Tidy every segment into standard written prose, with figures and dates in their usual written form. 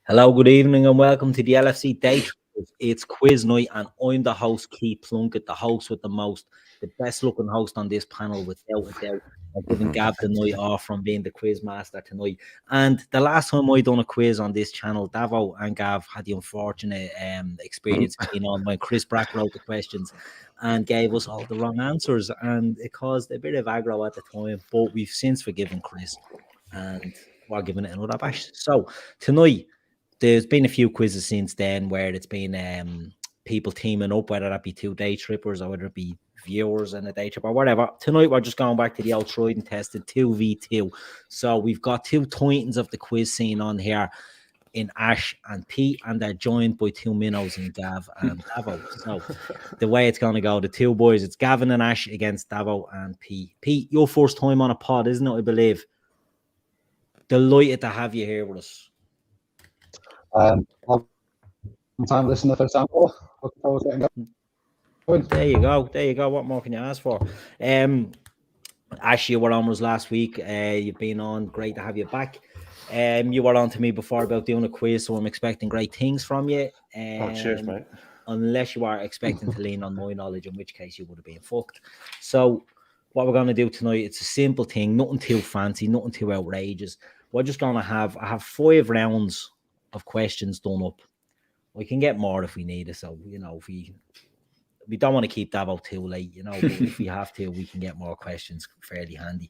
Hello, good evening, and welcome to the LFC Day Trippers. It's quiz night, and I'm the host, Keith Plunkett, the host with the most, the best looking host on this panel, without a doubt. I'm giving Gav the night off from being the quiz master tonight. And the last time I done a quiz on this channel, Davo and Gav had the unfortunate experience being on when Chris Brack wrote the questions and gave us all the wrong answers, and it caused a bit of aggro at the time. But we've since forgiven Chris, and we're giving it another bash. So tonight, there's been a few quizzes since then where it's been people teaming up, whether that be two day trippers or whether it be viewers and a day trip or whatever. Tonight we're just going back to the old tried and tested 2v2. So we've got two titans of the quiz scene on here in Ash and Pete, and they're joined by two minnows in Gav and Davo. So the way it's going to go, the two boys, it's Gavin and Ash against Davo and Pete. Pete, your first time on a pod, isn't it, I believe? Delighted to have you here with us. Time listener, for example. Looking forward to getting going. There you go. There you go. What more can you ask for? Ash, you were on us last week. You've been on. Great to have you back. You were on to me before about doing a quiz, so I'm expecting great things from you. Cheers, mate. Unless you are expecting to lean on my knowledge, in which case you would have been fucked. So what we're going to do tonight, it's a simple thing, nothing too fancy, nothing too outrageous. We're just going to I have 5 rounds of questions done up. We can get more if we need it. So, you know, if we don't want to keep Davo too late, you know, but if we have to, we can get more questions fairly handy.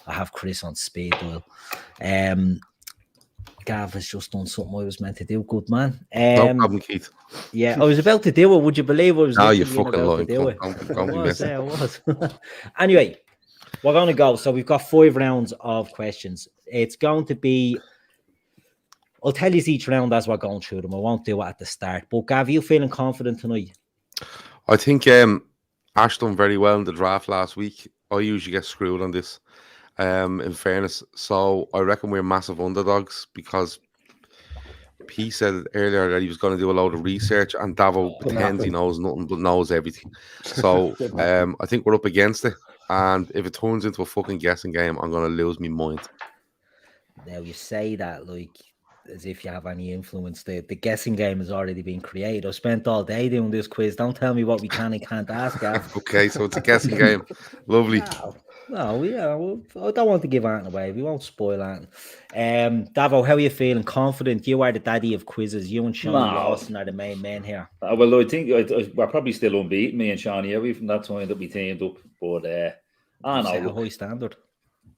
I have Chris on speed dial. Gav has just done something I was meant to do. Good man. No problem, Keith. Yeah, I was about to do it. Would you believe I was? No, you literally fucking about to lying. do it? Don't be messing. I was. Anyway, we're going to go. So we've got 5 rounds of questions. It's going to be, I'll tell you each round as we're going through them. I won't do it at the start. But Gav, you feeling confident tonight? I think Ash done very well in the draft last week. I usually get screwed on this, in fairness. So I reckon we're massive underdogs because he said earlier that he was going to do a load of research, and Davo pretends he knows nothing but knows everything. So I think we're up against it. And if it turns into a fucking guessing game, I'm going to lose my mind. Now, you say that like as if you have any influence. The guessing game has already been created. I've spent all day doing this quiz. Don't tell me what we can and can't ask, Gav. Okay, so it's a guessing game. Lovely. No, yeah, I don't want to give anything away. We won't spoil anything. Davo, how are you feeling? Confident? You are the daddy of quizzes. You and Sean Lawson are the main men here. Well, I think we're probably still unbeaten, me and Shawnee, every from that time that we teamed up. But I know, Set a high standard.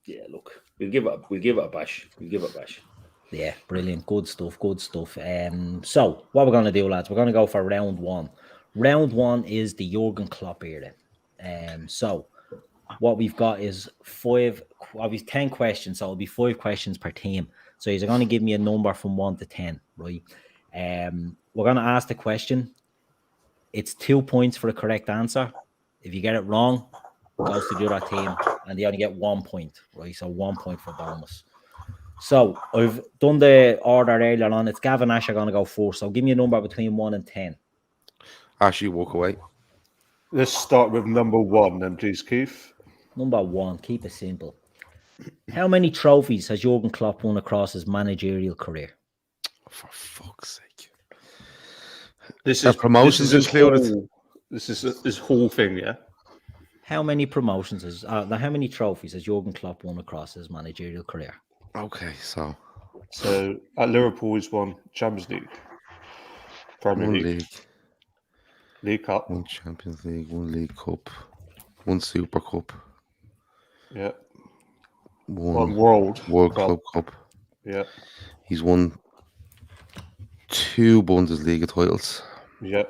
Yeah, look, we'll give it a bash. Yeah, brilliant. Good stuff. So what we're going to do, lads, we're going to go for round 1. Round 1 is the Jurgen Klopp era. So what we've got is 10 questions. So it'll be 5 questions per team. So you're going to give me a number from 1 to 10, right? We're going to ask the question. It's 2 points for the correct answer. If you get it wrong, it goes to the other team, and they only get 1 point, right? So 1 point for bonus. So I've done the order earlier on. It's Gav and Ash are going to go first. So give me a number between 1 and 10. Ash, you walk away. Let's start with number 1 then, please, Keith. Number 1, keep it simple. How many trophies has Jurgen Klopp won across his managerial career? For fuck's sake. This is promotions included. This is this whole thing, yeah? How many promotions how many trophies has Jurgen Klopp won across his managerial career? Okay, so at Liverpool he's won Champions League, Premier League, League Cup, 1 Champions League, 1 League Cup, 1 Super Cup. Yeah. 1 World Club Cup. Yeah. He's won 2 Bundesliga titles. Yeah.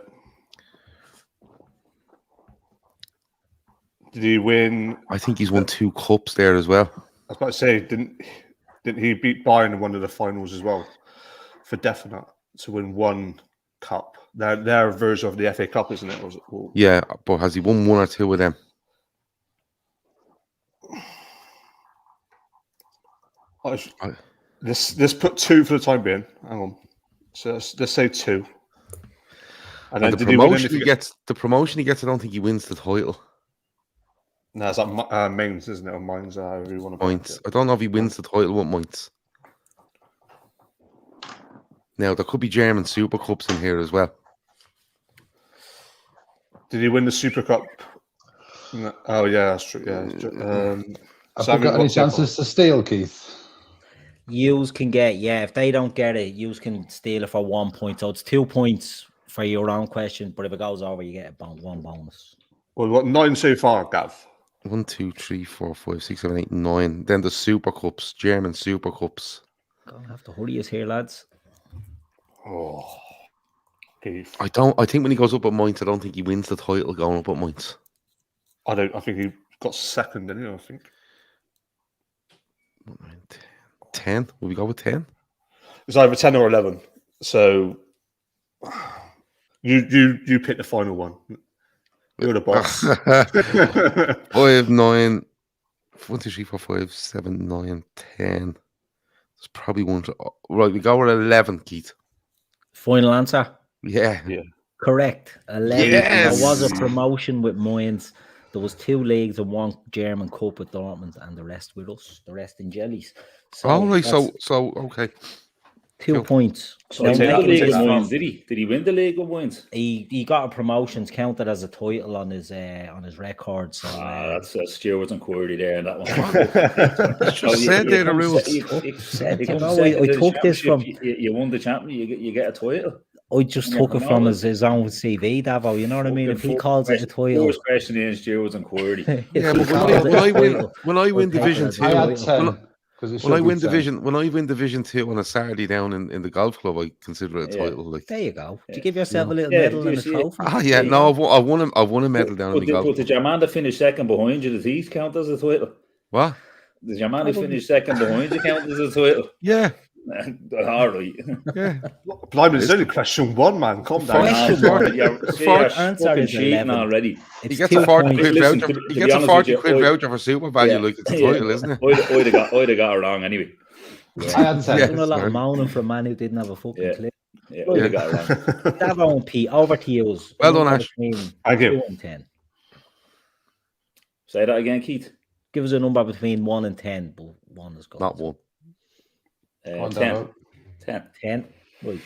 Did he win? I think he's won 2 cups there as well. I was about to say, didn't he beat Bayern in one of the finals as well? For definite to win 1 cup. Their version of the FA Cup, isn't it? Yeah, but has he won 1 or 2 of them? Let's put 2 for the time being. Hang on. So let's say 2. And then the promotion he gets, I don't think he wins the title. No, it's like Mainz, isn't it? Or Mainz, however you want to points. I don't know if he wins the title with points. Now, there could be German Super Cups in here as well. Did he win the Super Cup? No. Oh, yeah, that's true. Yeah. Have we got any chances to steal, Keith? Yous can get, if they don't get it, yous can steal it for 1 point. So it's 2 points for your own question, but if it goes over, you get one bonus. Well, what 9 so far, Gav? 1, 2, 3, 4, 5, 6, 7, 8, 9. Then the Super Cups, German Super Cups. Gonna have to hurry us here, lads. Oh, Keith. I think when he goes up at Mainz, I don't think he wins the title going up at Mainz. I think he got second, didn't he? I think 10. Will we go with 10? it's either 10 or 11. So you pick the final one. You're the boss. 5, 9, 1, 2, 3, 4, 5, 7, 9, 10. There's probably one. Right, we go with 11, Keith. Final answer. Yeah. Correct. 11. Yes! There was a promotion with Mainz. There was 2 leagues and 1 German Cup with Dortmund, and the rest with us. The rest in jellies. So Right. So okay. 2 points. So Now, he won the making league this of from- wins, did he? Did he win the league of wins? He got a promotions counted as a title on his record. So That's Stewart's inquiry there, and that one. It's just said there the rules. I took this from. You won the champion. You get a title. I just took it from his own CV, Davo. You know what I mean? If he calls it a title, First question is Stewart's inquiry. Yeah, but when I win Division 2, I had 10. When I win Division 2 on a Saturday down in the golf club, I consider it a title. Like, there you go. Did you give yourself a little medal and a trophy? No, I've won a medal down in the golf. But did your man that finished second behind you, does he count as a title? What? Does your man who finished second behind you count as a title? Yeah. All right. Yeah. Blimey, it's only question 1, man. Calm down. Answer is cheating 11. already. He gets a 40 quid Listen, voucher. to He be gets a honest 40 with quid you, voucher for super value, like it's a title, isn't it? I'd have got it wrong anyway. I had 10. Done a lot of moaning for a man who didn't have a fucking clip. Yeah, I'd have got it wrong. Davo and Pete, over to you. Well done, Ash. Thank you. 2 and 10. Say that again, Keith. Give us a number between 1 and 10, but 1 is good. Not 1. 10. 10. Right.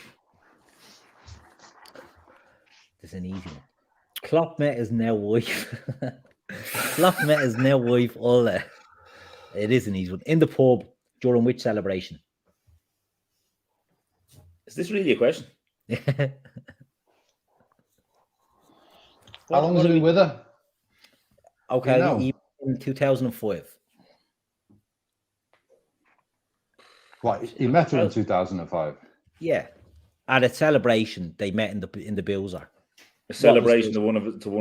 This is an easy one. Klopp met his now wife. Klopp met his now wife, Ola. It is an easy one. In the pub, during which celebration? Is this really a question? How long has he been with her? Okay, You know. in 2005. What? He met her in 2005. Yeah. At a celebration, they met in the Bilzer. A celebration to one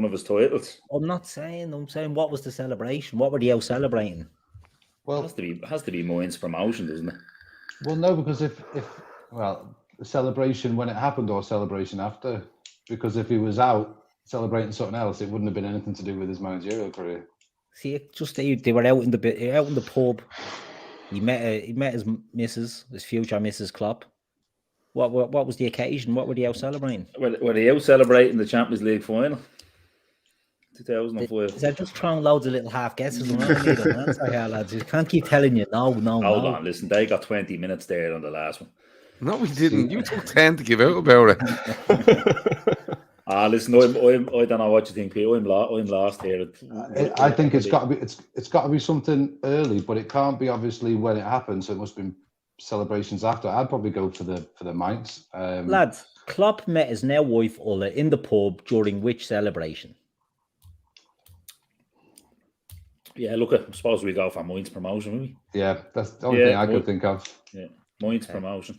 of his titles. I'm saying what was the celebration? What were they out celebrating? Well, Has to be Mainz promotion, doesn't it? well, no, because if the celebration when it happened or celebration after, because if he was out celebrating something else, it wouldn't have been anything to do with his managerial career. See, it just they were out in the pub. He met his missus, his future Mrs. Klopp. What was the occasion? What were they out celebrating? Were they out celebrating the Champions League final? 2005. Is that just throwing loads of little half guesses? Lads. You can't keep telling you no. Hold on, listen, they got 20 minutes there on the last one. No, we didn't. You took 10 to give out about it. Listen, I don't know what you think, Pete. I'm lost here. I think it's got to be something early, but it can't be obviously when it happened. So it must have been celebrations after. I'd probably go for the Mainz. Lads, Klopp met his now wife Ulla in the pub during which celebration? Yeah, look, I suppose we go for Mainz promotion, maybe. Yeah, that's the only thing I could think of. Yeah, Mainz promotion.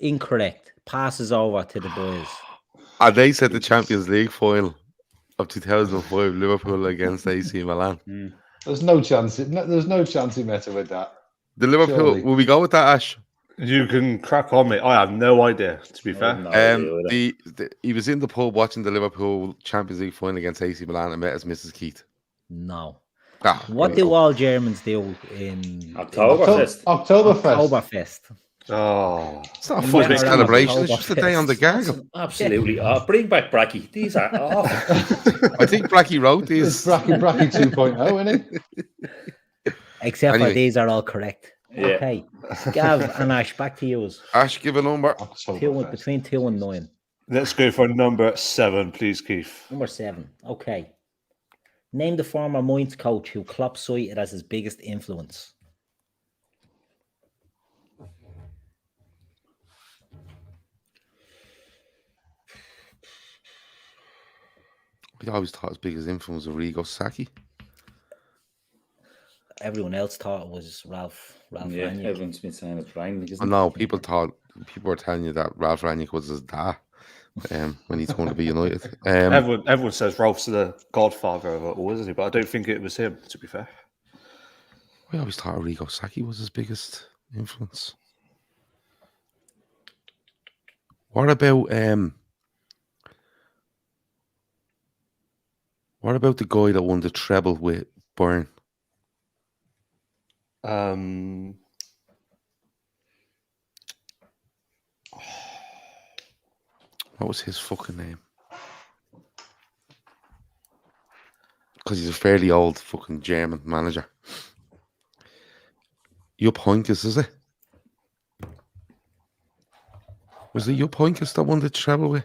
Incorrect. Passes over to the boys. And they said the Champions League final of 2005, Liverpool against AC Milan. There's no chance. There's no chance he met her with that. The Liverpool, Surely. will we go with that, Ash? You can crack on, mate. I have no idea, to be fair. He was in the pub watching the Liverpool Champions League final against AC Milan and met his Mrs. Keith. No. What do all Germans do in Oktoberfest? Oktoberfest. Oh, it's not a fucking celebration. It's just a day on the gargle. Absolutely. Bring back Bracky. These are awful. I think Bracky wrote these. It's Bracky 2.0, isn't it? Except for these are all correct. Yeah. Okay. Gav and Ash, back to you. Ash, give a number. Between 2 and 9. Let's go for number 7, please, Keith. Number 7. Okay. Name the former Mainz coach who Klopp cited as his biggest influence. I always thought his biggest influence was Arrigo Sacchi. Everyone else thought it was Ralph Yeah, Rangnick. everyone's been saying it's Rangnick, isn't I it? know people were telling you that Ralph Rangnick was his dad when he's going to be United. Everyone says Ralph's the godfather of it all, isn't he? But I don't think it was him, to be fair. I always thought Arrigo Sacchi was his biggest influence. What about the guy that won the treble with Bayern? What was his fucking name? Because he's a fairly old fucking German manager. Jupp Heynckes, is it? Was it Jupp Heynckes that won the treble with?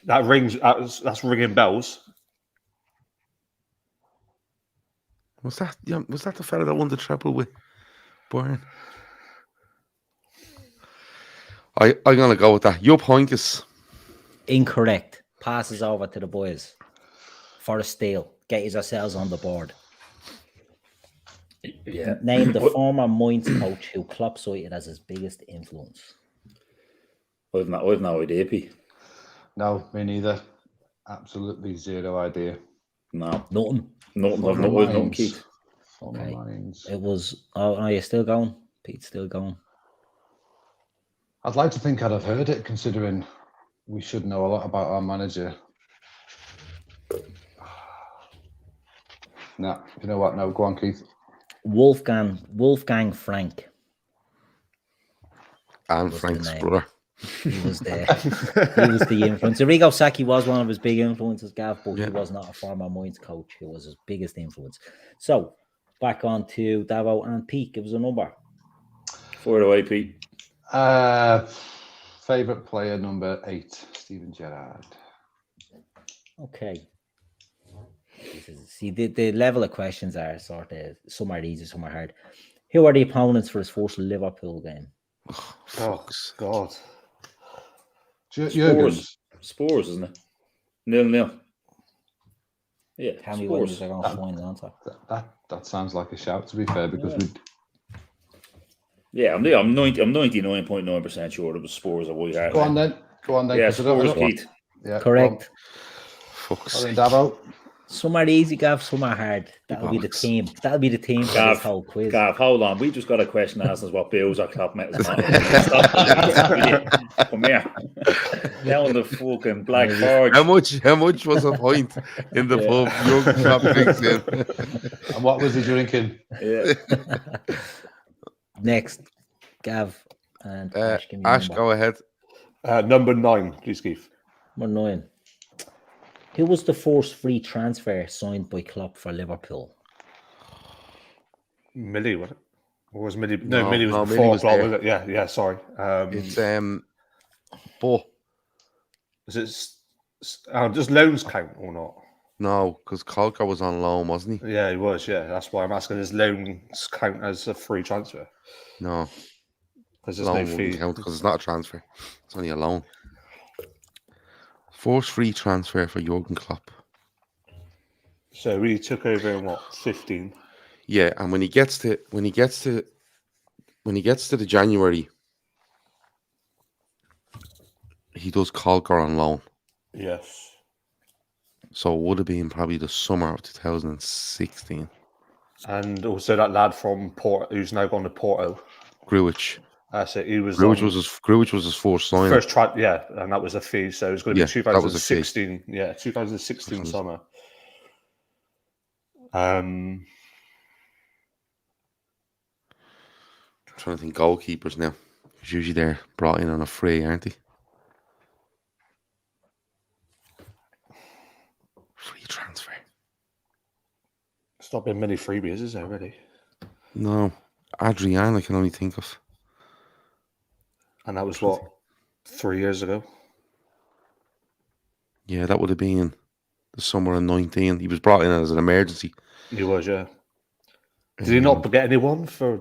That's ringing bells. Was that the fella that won the treble with Bayern? I'm gonna go with that. Jupp Heynckes. Incorrect. Passes over to the boys for a steal. Get yourselves on the board. Yeah. Name the former Mainz coach who Klopp cited as his biggest influence. I've no idea, P. No, me neither. Absolutely zero idea. No. Nothing. Nothing, Keith. Okay. It was. Oh, no, you're still going. Pete's still going. I'd like to think I'd have heard it, considering we should know a lot about our manager. No, you know what? No, go on, Keith. Wolfgang Frank. And Frank's brother. He was there. He was the influence. Arrigo Sacchi was one of his big influences, Gav, but he was not a former Mainz coach. He was his biggest influence. So, back on to Davo and Pete. Give us a number. Fire away, Pete. Favorite player number 8, Steven Gerrard. Okay. See, the level of questions are sort of, some are easy, some are hard. Who are the opponents for his first Liverpool game? Oh, God. Spurs, isn't it? 0-0. Yeah. Tell me when they're going to find the answer. That sounds like a shout, to be fair, because we. Yeah, I'm 99.9% sure it was Spurs of White Hart. Go on then. Yeah, Spurs, Keith. Yeah, correct. Fuck's sake. Davo. Some are easy, Gav. Some are hard. That'll be the team. That'll be the team for this whole quiz. Gav, hold on. We just got a question asking us what bills are Klopp met. Come here. Down the fucking Black Forge. How much was a pint in the pub? Young Klopp drinks in. And what was he drinking? Yeah. Next, Gav and Ash. Give me Ash, go ahead. Number 9, please, Keith. Number 9. Who was the first free transfer signed by Klopp for Liverpool? Millie, was it? Or was Millie? No, Millie was Millie before was Klopp, there. was it? Yeah, sorry. It's Bo. Is it does loans count or not? No, because Colker was on loan, wasn't he? Yeah, he was. Yeah, that's why I'm asking. Does loans count as a free transfer? No, because there's loan no wouldn't fee. count because it's not a transfer. It's only a loan. First free transfer for Jurgen Klopp. So we took over in what 15? Yeah, and when he gets to the January, he does Colker on loan. Yes. So it would have been probably the summer of 2016. And also that lad from Port, who's now gone to Porto. Gruitch. So he was. Gruitch was his first signing. First try, yeah, and that was a fee. So it was going to be 2016. Yeah, 2016 summer. I'm trying to think goalkeepers now. Because usually they're brought in on a free, aren't they? Free transfer. It's not been many freebies, is there, really? No. Adrian, I can only think of. And that was what, 3 years ago? Yeah, that would have been the summer of 19. He was brought in as an emergency. He was, yeah. Did he not get anyone for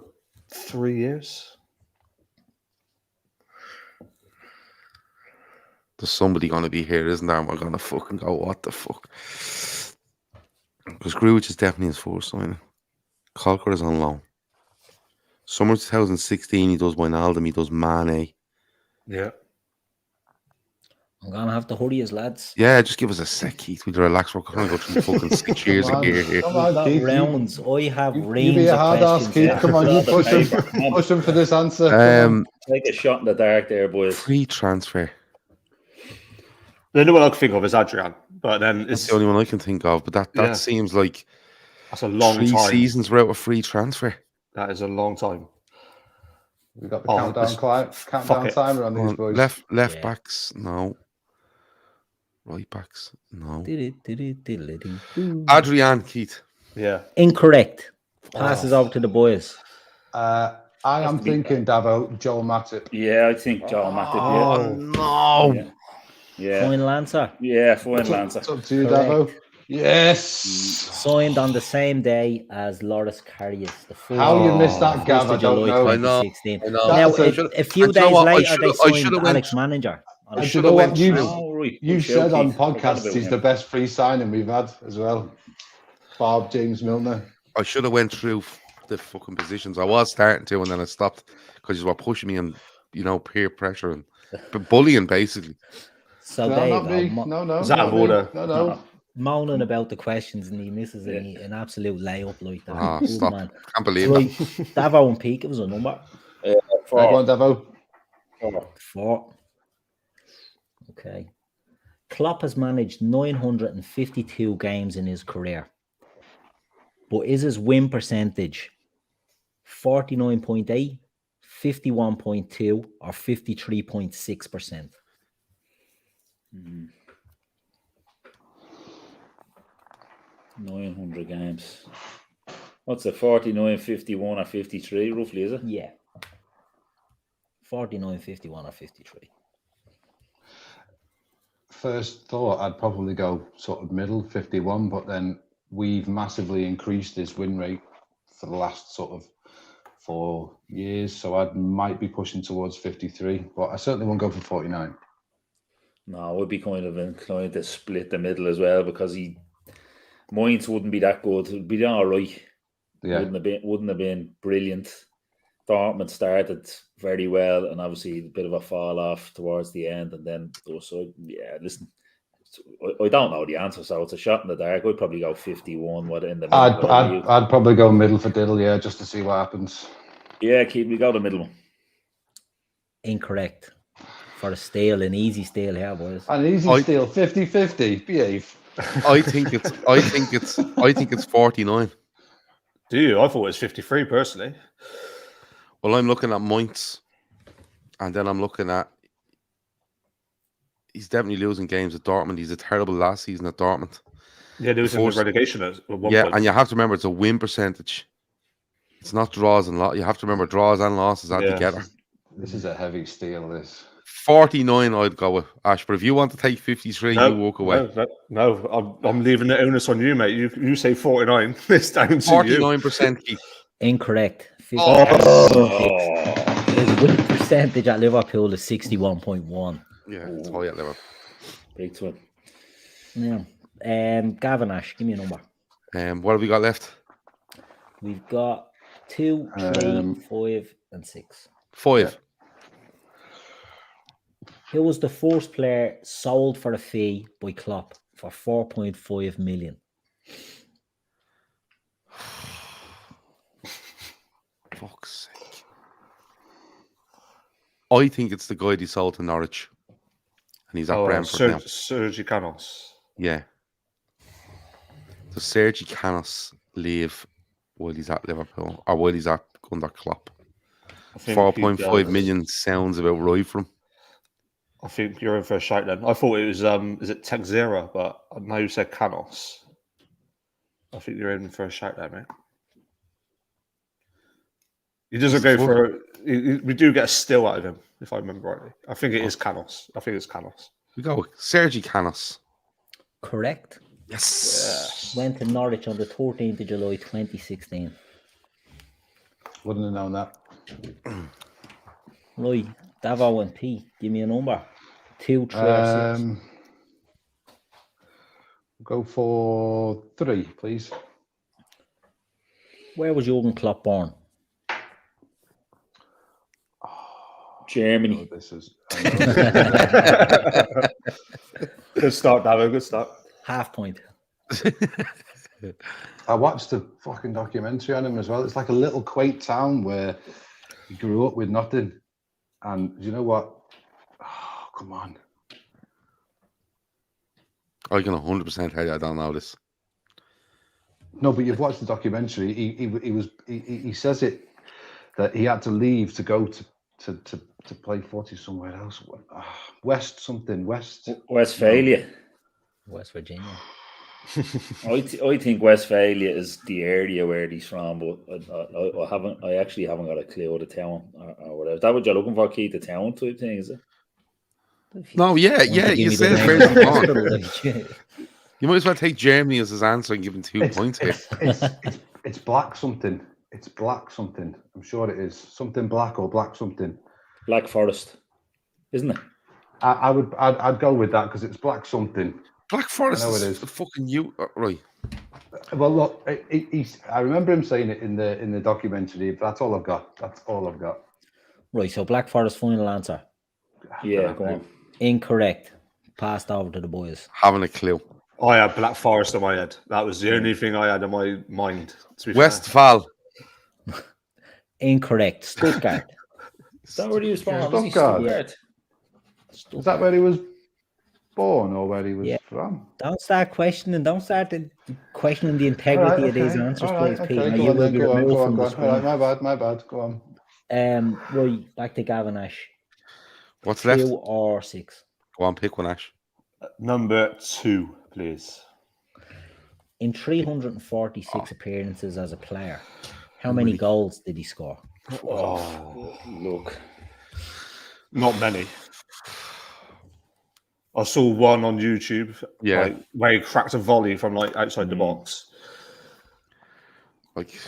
3 years? There's somebody going to be here, isn't there? And we're going to fucking go, what the fuck? Because Grujic is definitely his first signing. Colker is on loan. Summer 2016, he does Wijnaldum, he does Mane. Yeah. I'm gonna have to hurry, as lads. Yeah, just give us a sec, Keith. We'd relax. We're going to go through fucking 6 years Come on, here. come on, Got Keith. rounds. I have You range be a of hard ass, questions. Keith. Yeah. Come on, you push him for this answer. Come on. Take a shot in the dark there, boys. Free transfer. The only one I can think of is Adrian, but then That's it's the only one I can think of. But that Yeah. seems like that's a long 3 time. seasons without a free transfer. That is a long time. We got the Oh, countdown fuck it. timer on these boys. Left Yeah. backs, no. Right backs, no. Do-do-do-do-do-do-do. Adrian, Keith. Yeah. Incorrect. Passes over to the boys. I am thinking, Davo, Joel Matip. Yeah, I think Joel Matip. Oh, no. Yeah. Yeah. Final answer. Yeah, fine, Lancer. It's up to you, Correct. Davo. Yes. Signed on the same day as Loris Karius. The first How you missed that, 1st Gav? I of don't July know. I know. 2016. I know. Now, That's a few And you know days what? I later, should've- they I signed should've went- Alex Manager. And you should've know what? went You through- Oh, right. you Good said show, on Keith. Forgot podcasts about he's him. the best free signing we've had as well. Bob James Milner. I should have went through the fucking positions. I was starting to, and then I stopped because you were pushing me and, peer pressure and bullying, basically. So No, there you not go. me. No. Is that not out of me. order? No. Moaning about the questions, and he misses an absolute layup like that. Ah, Good stop. man. Can't believe Right, it. Davo and Peak, it was a number. Go on, Davo. 4. Okay. Klopp has managed 952 games in his career. But is his win percentage 49.8, 51.2, or 53.6%? 900 games. What's it? 49, 51, or 53, roughly, is it? Yeah. 49, 51, or 53. First thought, I'd probably go sort of middle, 51, but then we've massively increased his win rate for the last sort of 4 years. So I might be pushing towards 53, but I certainly won't go for 49. No, I would be kind of inclined to split the middle as well, because Mainz wouldn't be that good. It'd be all right. Yeah. Wouldn't have been brilliant. Dortmund started very well, and obviously a bit of a fall off towards the end, and then also, yeah. Listen, I don't know the answer, so it's a shot in the dark. I'd probably go 51. What in the middle? I'd probably go middle for Diddle, yeah, just to see what happens. Yeah, Keith, we go the middle one. Incorrect. For a steal, an easy steal here, boys. An easy steal, 50-50. Behave. I think it's 49. Do you? I thought it was 53 personally. Well, I'm looking at Mainz, and then I'm looking at he's definitely losing games at Dortmund. He's a terrible last season at Dortmund. Yeah, there was in the relegation at one Yeah, point. and you have to remember it's a win percentage. It's not draws and losses. You have to remember draws and losses add together. This is a heavy steal, this. 49 I'd go with, Ash, but if you want to take 53, you walk away. No, I'm leaving the onus on you, mate. You say 49. It's down to you. 49%. Keith. Incorrect. His Oh, win percentage at Liverpool is 61.1. Yeah, it's high at Liverpool. big one. Yeah. Gavin, Ash, give me a number. What have we got left? We've got 2, 3, 5, and 6. 5. Who was the first player sold for a fee by Klopp for 4.5 million? Fuck's sake. I think it's the guy they sold to Norwich. And he's at Brentford now. Sergi Canos. Yeah. Does Sergi Canos leave while he's at Liverpool or while he's at under Klopp? 4.5 million sounds about right for him. I think you're in for a shout then. I thought it was is it Texera, but now you said Canos. I think you're in for a shout there, mate. He doesn't go for. We do get a still out of him, if I remember rightly. I think it is Canos. We go Sergi Canos. Correct. Yes. Went to Norwich on the 13th of July 2016. Wouldn't have known that. Right, Davo and P, give me a number. 2, 3, or 6. Go for 3, please. Where was Jurgen Klopp born? Germany. Oh, this is. Good start, Davo. Good start. Half point. I watched the fucking documentary on him as well. It's like a little quaint town where he grew up with nothing. And you know what? Oh, come on. I can 100% tell you I don't know this. No, but you've watched the documentary. He says it that he had to leave to go to play footy somewhere else. Westphalia. West Virginia. I think Westphalia is the area where he's from, but I actually haven't got a clue of the town or whatever. Is that what you're looking for, Keith? The town type thing, is it? No, yeah, you said very first. You might as well take Germany as his answer and give him 2 points here. It's black something. It's black something. I'm sure it is something black or black something. Black Forest, isn't it? I'd go with that because it's black something. Black Forest I know is it is. fucking you, right? Well, look, I remember him saying it in the documentary. But that's all I've got. Right, so Black Forest final answer. Yeah, go on. Incorrect. Passed over to the boys. Having a clue. I had Black Forest in my head. That was the only thing I had in my mind. To be fair. Westphal. Incorrect. Stuttgart. Is that where he was born? Stuttgart. Is that where he was born or where he was from? Don't start questioning. Don't start questioning the integrity of these answers, please, Pete. Okay, You will be removed from the All screen. right, my bad. Go on. Right, back to Gavin Ash. What's 2 left? or 6. Go on, pick one, Ash. Number 2, please. In 346 appearances as a player, how many goals did he score? Oh, Look. not many. I saw one on YouTube. Yeah. Where he cracked a volley from outside the box. Like,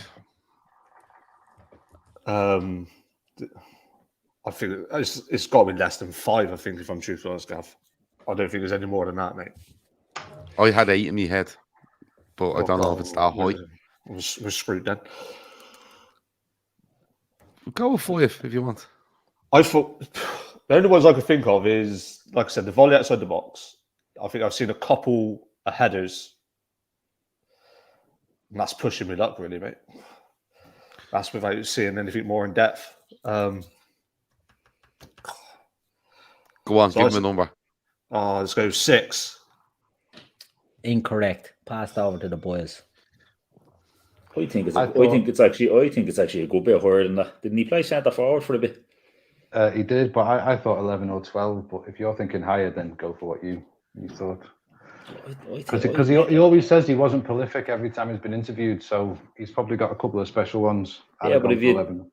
I think it's got to be less than 5. I think, if I'm truthful, Gav. I don't think there's any more than that, mate. I had 8 in my head, but I don't know if it's that high. We're screwed then. Go with 5 if you want. I thought the only ones I could think of is, like I said, the volley outside the box. I think I've seen a couple of headers. And that's pushing me luck, really, mate. That's without seeing anything more in depth. Go on, give him a number. Let's go 6. Incorrect. Passed over to the boys. I think it's actually a good bit higher than that. Didn't he play centre forward for a bit? He did, but I thought 11 or 12. But if you're thinking higher, then go for what you thought. Because he always says he wasn't prolific every time he's been interviewed, so he's probably got a couple of special ones. Yeah, but if you 11.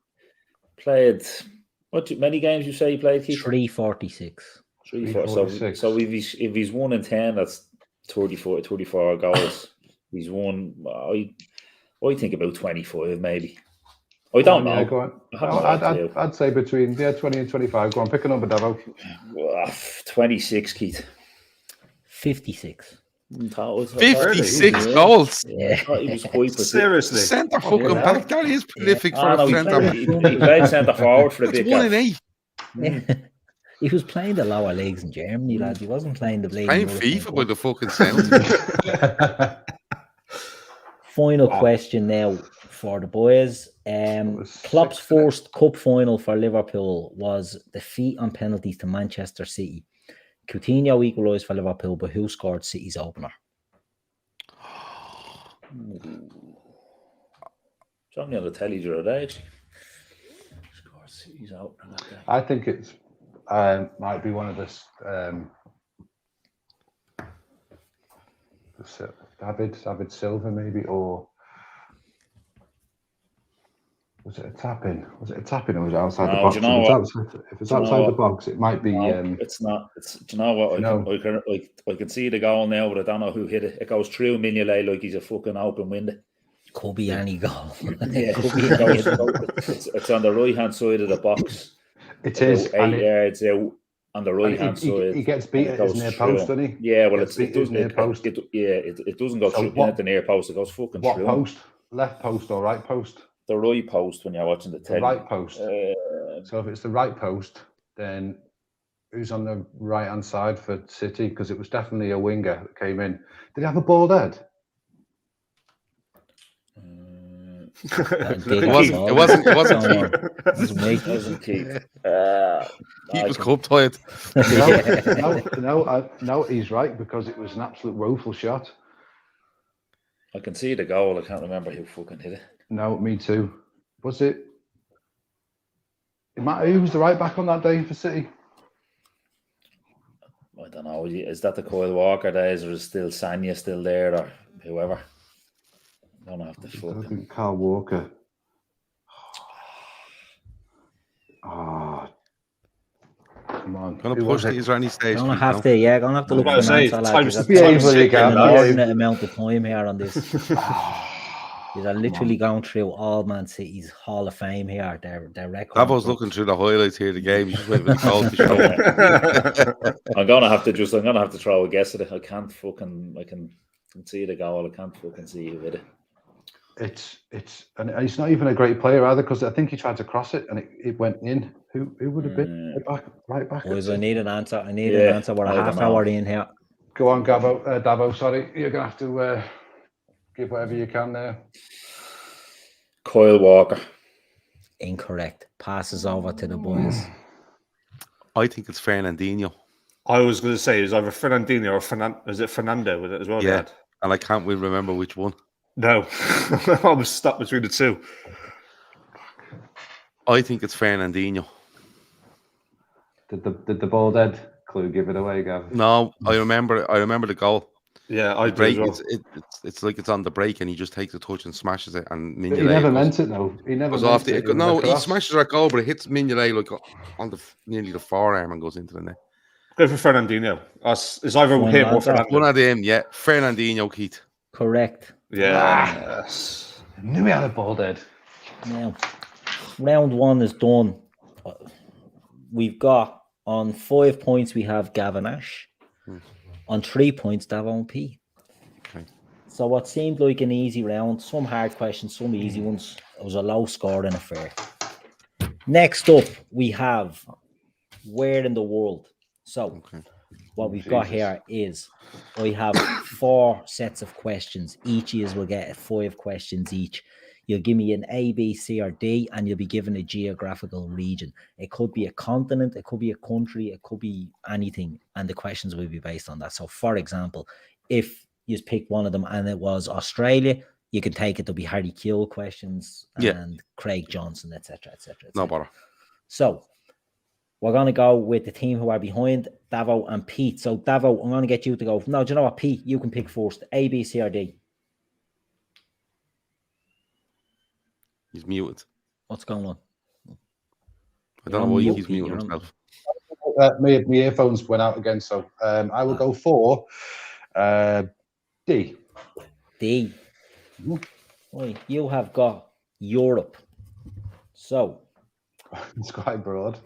played, many games you say he played, Keith? 346. 346. So if he's 1 in 10, that's 34 goals. He's won. I think about 25, maybe. I don't know. Yeah, go on. I'd say between 20 and 25. Go on, pick a number, Davo. 26, Keith. 56. 56 goals. Yeah. He was quite Seriously. Centre fucking back. That is prolific for a centre. He played centre forward for a bit. 1 in 8. Yeah. He was playing the lower leagues in Germany, lads. He wasn't playing the league. Playing FIFA by the fucking sound. Final question now for the boys. Klopp's first cup final for Liverpool was defeat on penalties to Manchester City. Coutinho equalised for Liverpool, but who scored City's opener? Something on the telly the other day, actually. Scored City's opener that day. I think it's might be one of this. David Silva maybe, or was it a tap-in? Was it a tap-in, or was it outside the No, box? do you know what? If it's Do you know outside the what? box, it might be. No, it's not. It's. Do you know what? I can see the goal now, but I don't know who hit it. It goes through Mignolet like he's a fucking open window. Could be any goal. Yeah, Could be it any goes, it's on the right hand side of the box. It about is 8 yards out on the right hand side. He gets beat at his near post, doesn't he? Yeah, well, It doesn't. It doesn't go So through at the near post. It goes fucking What through. post? Left post or right post? The right post when you're watching the The telly. right post. So if it's the right post, then who's on the right hand side for City? Because it was definitely a winger that came in. Did he have a bald head? It wasn't Keith. It wasn't Keith. He was cup tired. No, he's right, because it was an absolute woeful shot. I can see the goal. I can't remember who fucking hit it. No, me too. Was it? Who was the right back on that day for City? I don't know. Is that the Kyle Walker days, or is still Sanya still there, or whoever? I don't have to fucking. Carl Walker. Oh, come on. Gonna push these or any stage. Gonna have to, gonna have to look for an answer. An amount of time here on this. These are literally going through all Man City's Hall of Fame here. Their record. I was looking through the highlights here of the game. You just wait for the goal to show. I'm gonna have to throw a guess at it. I can see the goal. I can't fucking see who hit it. And he's not even a great player either, because I think he tried to cross it and it went in. Who would have been right back? Boys, I need an answer. An answer. We're a half hour in here. Go on, Davo. Sorry, you're gonna have to give whatever you can there. Kyle Walker. Incorrect. Passes over to the boys. I think it's Fernandinho. I was going to say it's either Fernandinho or is it Fernando with it as well? Yeah, Dad? and I can't really remember which one. No, I was stuck between the two. I think it's Fernandinho. Did the bald head clue give it away, Gav? No, I remember the goal. Yeah, I break. Well. It's like it's on the break, and he just takes a touch and smashes it. And Mignolet, he never meant it though. He never goes off it. No, he smashes that goal, but it hits Mignolet like on nearly the forearm and goes into the net. Go for Fernandinho. It's either him or Fernandinho. One of them, yeah. Fernandinho, Keith. Correct. Yeah. I knew he had a bald head. Now, round one is done. We've got on 5 points we have Gavin Ash. On 3 points, Davon P. Okay. So what seemed like an easy round, some hard questions, some easy ones. It was a low scoring affair. Next up, we have where in the world. So what we've got here is I have 4 sets of questions. Each of you will get 5 questions each. You'll give me an A, B, C, or D, and you'll be given a geographical region. It could be a continent, it could be a country, it could be anything, and the questions will be based on that. So, for example, if you pick one of them and it was Australia, you can take it. There'll be Harry Kewell questions and Craig Johnson, etc., etc. No bother. So, we're going to go with the team who are behind, Davo and Pete. So, Davo, I'm going to get you to go. No, do you know what, Pete? You can pick first. A, B, C, or D. He's muted. What's going on? I don't know why he's muting himself. My earphones went out again, so I will go for D. D. Right, you have got Europe. So it's quite broad.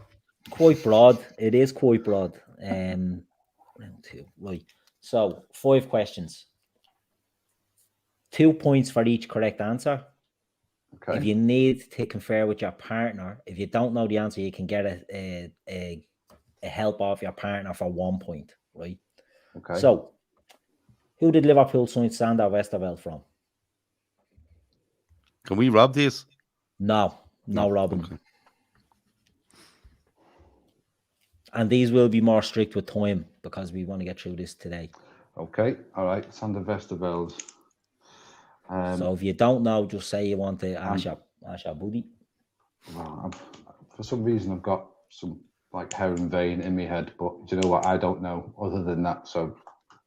Quite broad. It is quite broad. Round 2. Right. So 5 questions. 2 points for each correct answer. Okay. If you need to confer with your partner, if you don't know the answer, you can get a help off your partner for 1 point, right? Okay. So, who did Liverpool sign Sander Westerveld from? Can we rob these? No, Robin. Okay. And these will be more strict with time because we want to get through this today. Okay. All right. Sander Westerveld. So if you don't know, just say you want to ask your buddy. Well, for some reason, I've got some like Heron vein in my head, but do you know what? I don't know other than that. So,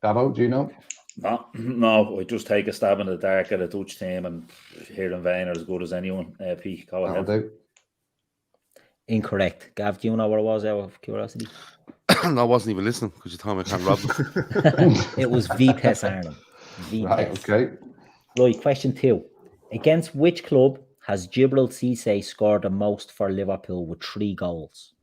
Davo, do you know? No, I just take a stab in the dark at a Dutch team, and here in Vain are as good as anyone. Pete, go That'll ahead. do. Incorrect. Gav, do you know what it was out of curiosity? No, I wasn't even listening because you told me I can't rob them. It was Vitesse Arnhem. Right, okay. Right, question 2. Against which club has Djibril Cissé scored the most for Liverpool with 3 goals?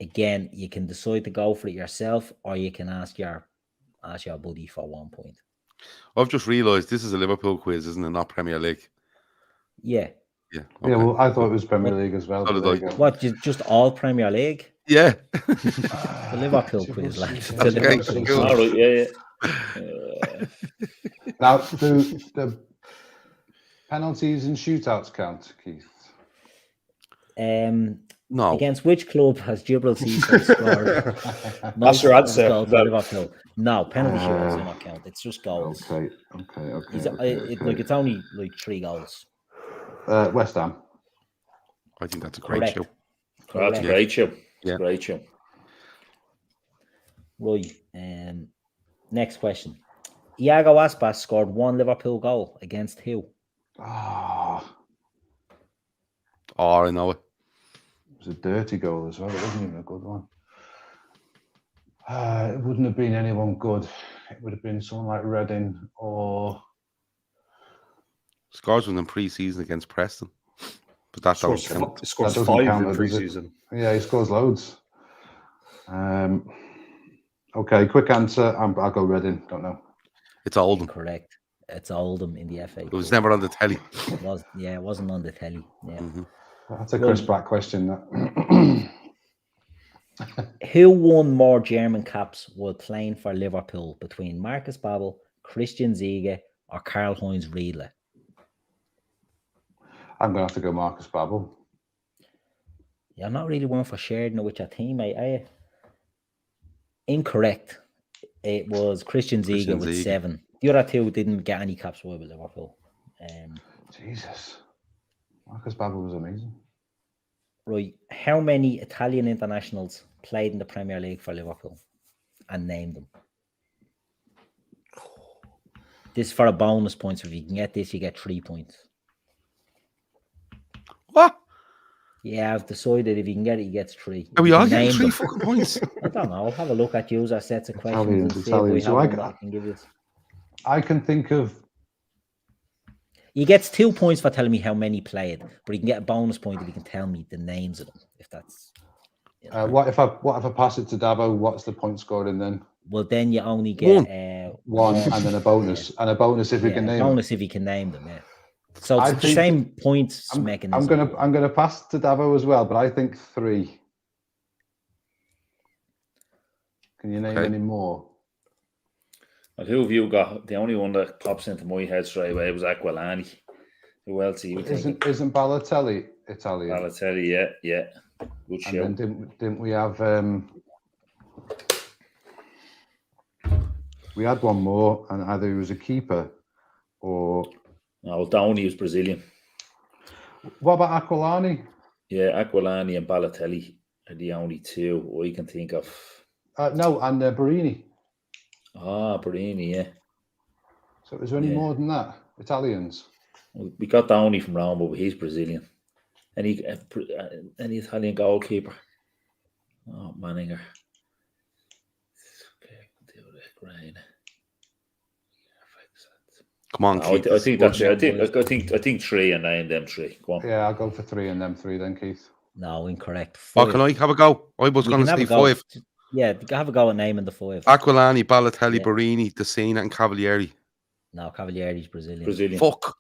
Again, you can decide to go for it yourself, or you can ask your buddy for 1 point. I've just realised this is a Liverpool quiz, isn't it? Not Premier League. Yeah. Yeah. Yeah, okay. well, I thought it was Premier League as well. So but did there I. you go. What, just all Premier League? Yeah. The Liverpool quiz, lads. It's a Okay, Liverpool cool. All right, yeah. Now, do the penalties and shootouts count, Keith? No. Against which club has Djibril Cissé scored most your answer, goals for then. Liverpool? No, penalty shootouts do not count. It's just goals. Okay. It's only like 3 goals. West Ham. I think that's a great Correct. show. That's a great show. Yeah. Great show. Right. Next question. Iago Aspas scored 1 Liverpool goal against who? Ah, Oh, I know it. it was a dirty goal as well. It wasn't even a good one. It wouldn't have been anyone good. It would have been someone like Reading or Scores one in pre-season against Preston. But that don't Scores, count. scores That doesn't 5 count, in does it? pre-season. yeah, he scores loads. Okay, quick answer. I'll go Reading. Don't know. It's Oldham. Correct. It's Oldham in the FA. It was never on the telly. It wasn't on the telly. Yeah. Mm-hmm. That's a Chris Pratt question. That. Who won more German caps while playing for Liverpool between Marcus Babbel, Christian Ziege, or Karl-Heinz Riedle? I'm going to have to go Marcus Babbel. You're not really one for sharing it with your teammate, are you? Incorrect. It was Christian Ziege with 7. The other 2 didn't get any caps with Liverpool. Jesus. Marcus Babbel was amazing. Right. How many Italian internationals played in the Premier League for Liverpool? And name them. This is for a bonus point. So if you can get this, you get 3 points. What? Yeah, I've decided if you can get it, you get 3. Are we You all can getting name 3 them. fucking points? I don't know. Have a look at user sets of questions Italians, and see Italians. if So we I have one got- that can give you. I can think of. You get 2 points for telling me how many played, but you can get a bonus point if you can tell me the names of them. If that's. You know. What if I pass it to Davo? What's the point scoring then? Well, then you only get One and then a bonus, and a bonus if we can name it. bonus if you can name them. Yeah. So I it's the think same points I'm mechanism. gonna pass to Davo as well, but I think 3. Can you name any more? And who have you got? The only one that pops into my head straight away was Aquilani. Who else are you thinking? Isn't Balotelli Italian? Balotelli, yeah. Good show. And then didn't we have? We had one more, and either he was a keeper or. No, Downey was Brazilian. What about Aquilani? Yeah, Aquilani and Balotelli are the only 2 I can think of. No, and Barini. Ah, Barini, yeah. So is there any more than that? Italians? We got Downey from Roma, but he's Brazilian. Any Italian goalkeeper? Oh, Manninger. Okay, deal with it. Great. Come on, No, Keith. I think that's it. I think 3 and name them 3. Go on. Yeah, I'll go for 3 and them 3 then, Keith. No, incorrect. Oh, 5. can I have a go? I was You going to can have say a go. 5. Yeah, you can have a go at naming the 5. Aquilani, Balotelli, Yeah. Barini, Dessina, and Cavalieri. No, Cavalieri's Brazilian. Brazilian. Fuck.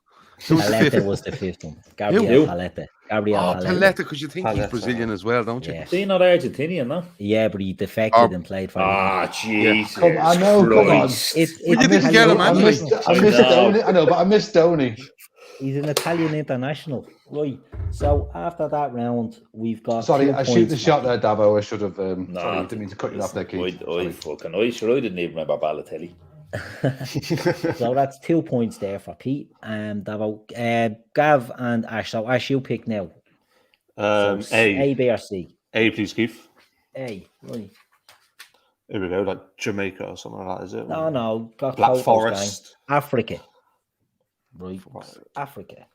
Who's the Paletta 5th? was the 5th one. Who? Gabriel Paletta. Paletta, because you think he's Paletta. Brazilian as well, don't you? Yeah. Is he not Argentinian, no? Yeah, but he defected and played for. Jesus. Come- I know, come on. Christ. Well, you didn't get him, I Anthony. missed I know. Donny. I know, but I missed Donny. He's an Italian international, right? So after that round, we've got. Sorry, 2 I shoot points the for- shot there, Davo. I should have. No, sorry, I didn't mean to cut you off there, Keith. I didn't even remember Balotelli. So that's 2 points there for Pete and Davo. Gav and Ash. So Ash, you pick now. So A, A, B, or C. A, please, Keith. A, right. Here we go, like Jamaica or something like that, is it? No. Got Black photos, Forest. gang. Africa. Right. Africa.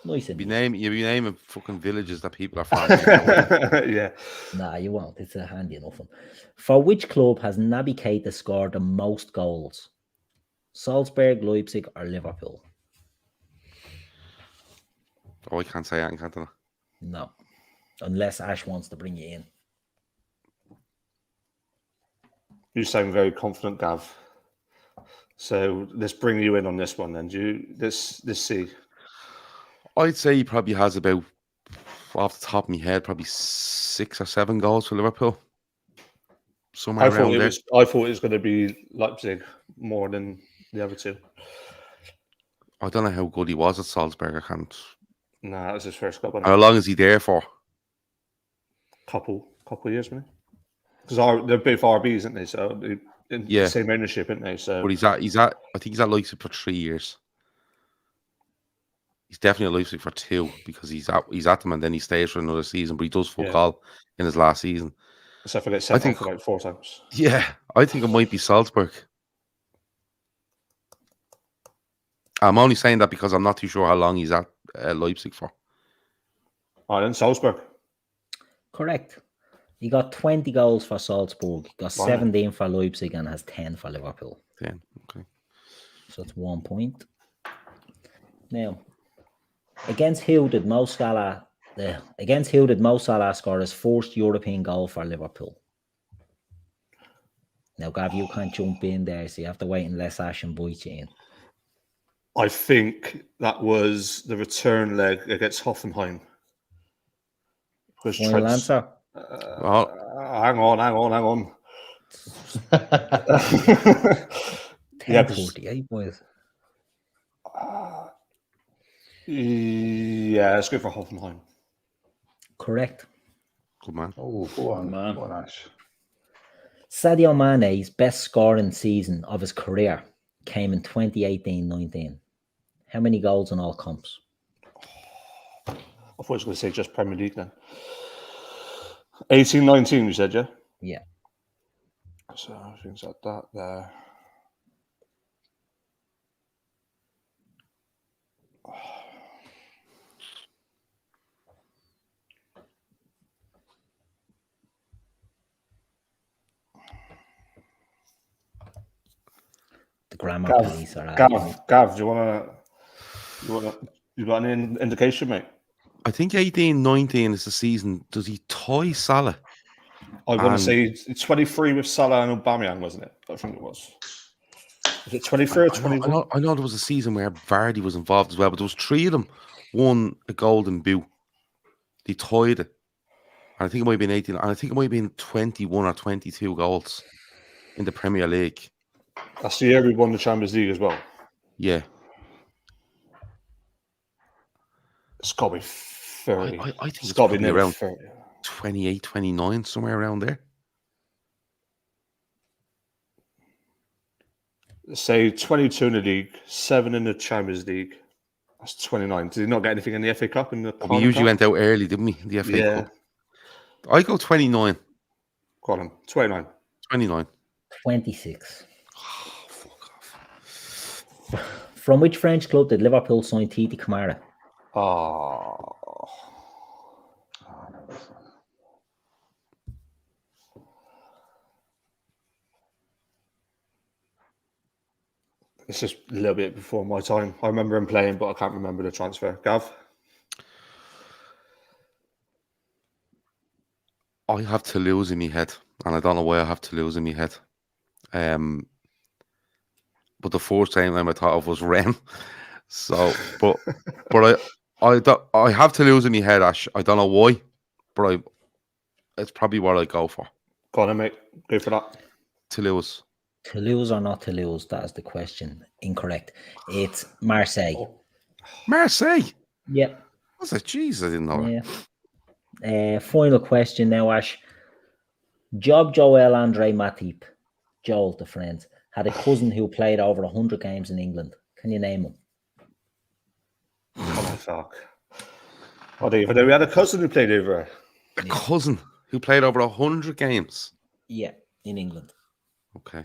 Nice and You easy. be naming fucking villages that people are from. Yeah. Nah, you won't. It's a handy enough one. For which club has Naby Keita scored the most goals? Salzburg, Leipzig, or Liverpool? Oh, I can't say that, can't I? No. Unless Ash wants to bring you in. You sound very confident, Gav. So let's bring you in on this one then. Let's see. I'd say he probably has about, off the top of my head, probably 6 or 7 goals for Liverpool. Somewhere I thought around it there. was going to be Leipzig more than the other two. I don't know how good he was at Salzburg. I can't. Nah, that was his first club. How long is he there for? Couple of years, maybe. Because they're both RBs, aren't they? So Yeah. same ownership, aren't they? So, But I think he's at Leipzig for 3 years. He's definitely at Leipzig for 2 because he's at them and then he stays for another season. But he does fuck all in his last season. except for get sent off for like 4 times. Yeah, I think it might be Salzburg. I'm only saying that because I'm not too sure how long he's at Leipzig for. Oh, then Salzburg. Correct. He got 20 goals for Salzburg. He got 17 for Leipzig and has 10 for Liverpool. 10, okay. So that's 1 point. Now, against who did Mo Salah score his first European goal for Liverpool? Now, Gav, you can't jump in there, so you have to wait unless Ash invite you in. I think that was the return leg against Hoffenheim. Final answer? Hang on. 10:48, boys. Yeah, let's go for Hoffenheim. Correct. Good man. Oh, go on, Ash. Sadio Mane's best scoring season of his career came in 2018-19. How many goals in all comps? I thought I was going to say just Premier League then. 18-19, you said, yeah? Yeah. So things like that there. The grammar police are Gav, do you got any indication, mate? I think 18-19 is the season. Does he tie Salah? I want to say it's 23 with Salah and Aubameyang, wasn't it? I think it was. Was it 23 or 21? I know there was a season where Vardy was involved as well, but there was 3 of them won a golden boot. They tied it. And I think it might have been 18. And I think it might have been 21 or 22 goals in the Premier League. That's the year we won the Champions League as well. Yeah. It's got to be 30. I think it's got to be probably around 30. 28, 29, somewhere around there. Say 22 in the league, 7 in the Champions League. That's 29. Did he not get anything in the FA Cup? We usually went out early, didn't we? The FA Cup. I go 29. Go on, 29. 29. 26. Oh, fuck off. From which French club did Liverpool sign Titi Camara? It's just a little bit before my time. I remember him playing, but I can't remember the transfer. Gav? I have Toulouse in my head, and I don't know why I have Toulouse in my head. But the first name I thought of was Ren. So, but I have Toulouse in my head, Ash. I don't know why, but it's probably what I go for. Go on, mate. Go for that. Toulouse. Toulouse or not Toulouse? That is the question. Incorrect. It's Marseille. Marseille? Yep. What's that? Jeez, I didn't know that. Final question now, Ash. Joel Andre Matip, Joel the friend, had a cousin who played over 100 games in England. Can you name him? Oh, fuck. I don't even know we had a cousin who played over. A cousin who played over 100 games? Yeah, in England. Okay.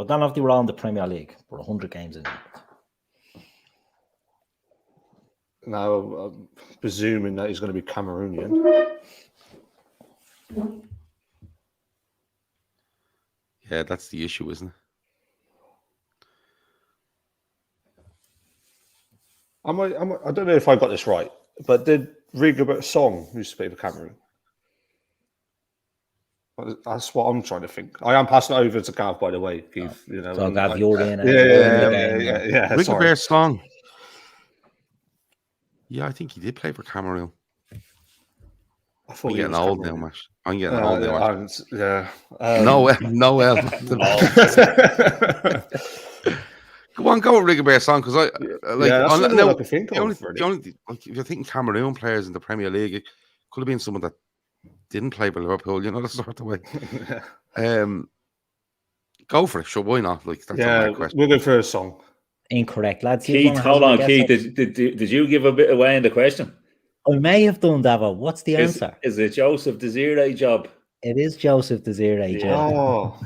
I don't know if they were all in the Premier League, but 100 games in England. Now, I'm presuming that he's going to be Cameroonian. Yeah, that's the issue, isn't it? I don't know if I got this right, but did Rigobert Song used to play for Cameroon? That's what I'm trying to think. I am passing it over to Gav, by the way, Keith. You know, So Gav, you're in. Yeah. Rigobert Song. Yeah, I think he did play for Cameroon. I thought I'm he getting was old now, Cameroon. Mash. I'm getting old now, Mash. Yeah. Noel. Go on, go with Rigobert Song, because that's the all I could think of. If you're thinking Cameroon players in the Premier League, it could have been someone that didn't play for Liverpool, you know, that sort of way. Go for it, sure, why not? Like, that's a hard question. We'll go for a Song. Incorrect, lads. Keith, hold on, Keith. Did you give a bit away in the question? I may have done, Davo. What's the answer? Is it Joseph Desiree job? It is Joseph Desiree job.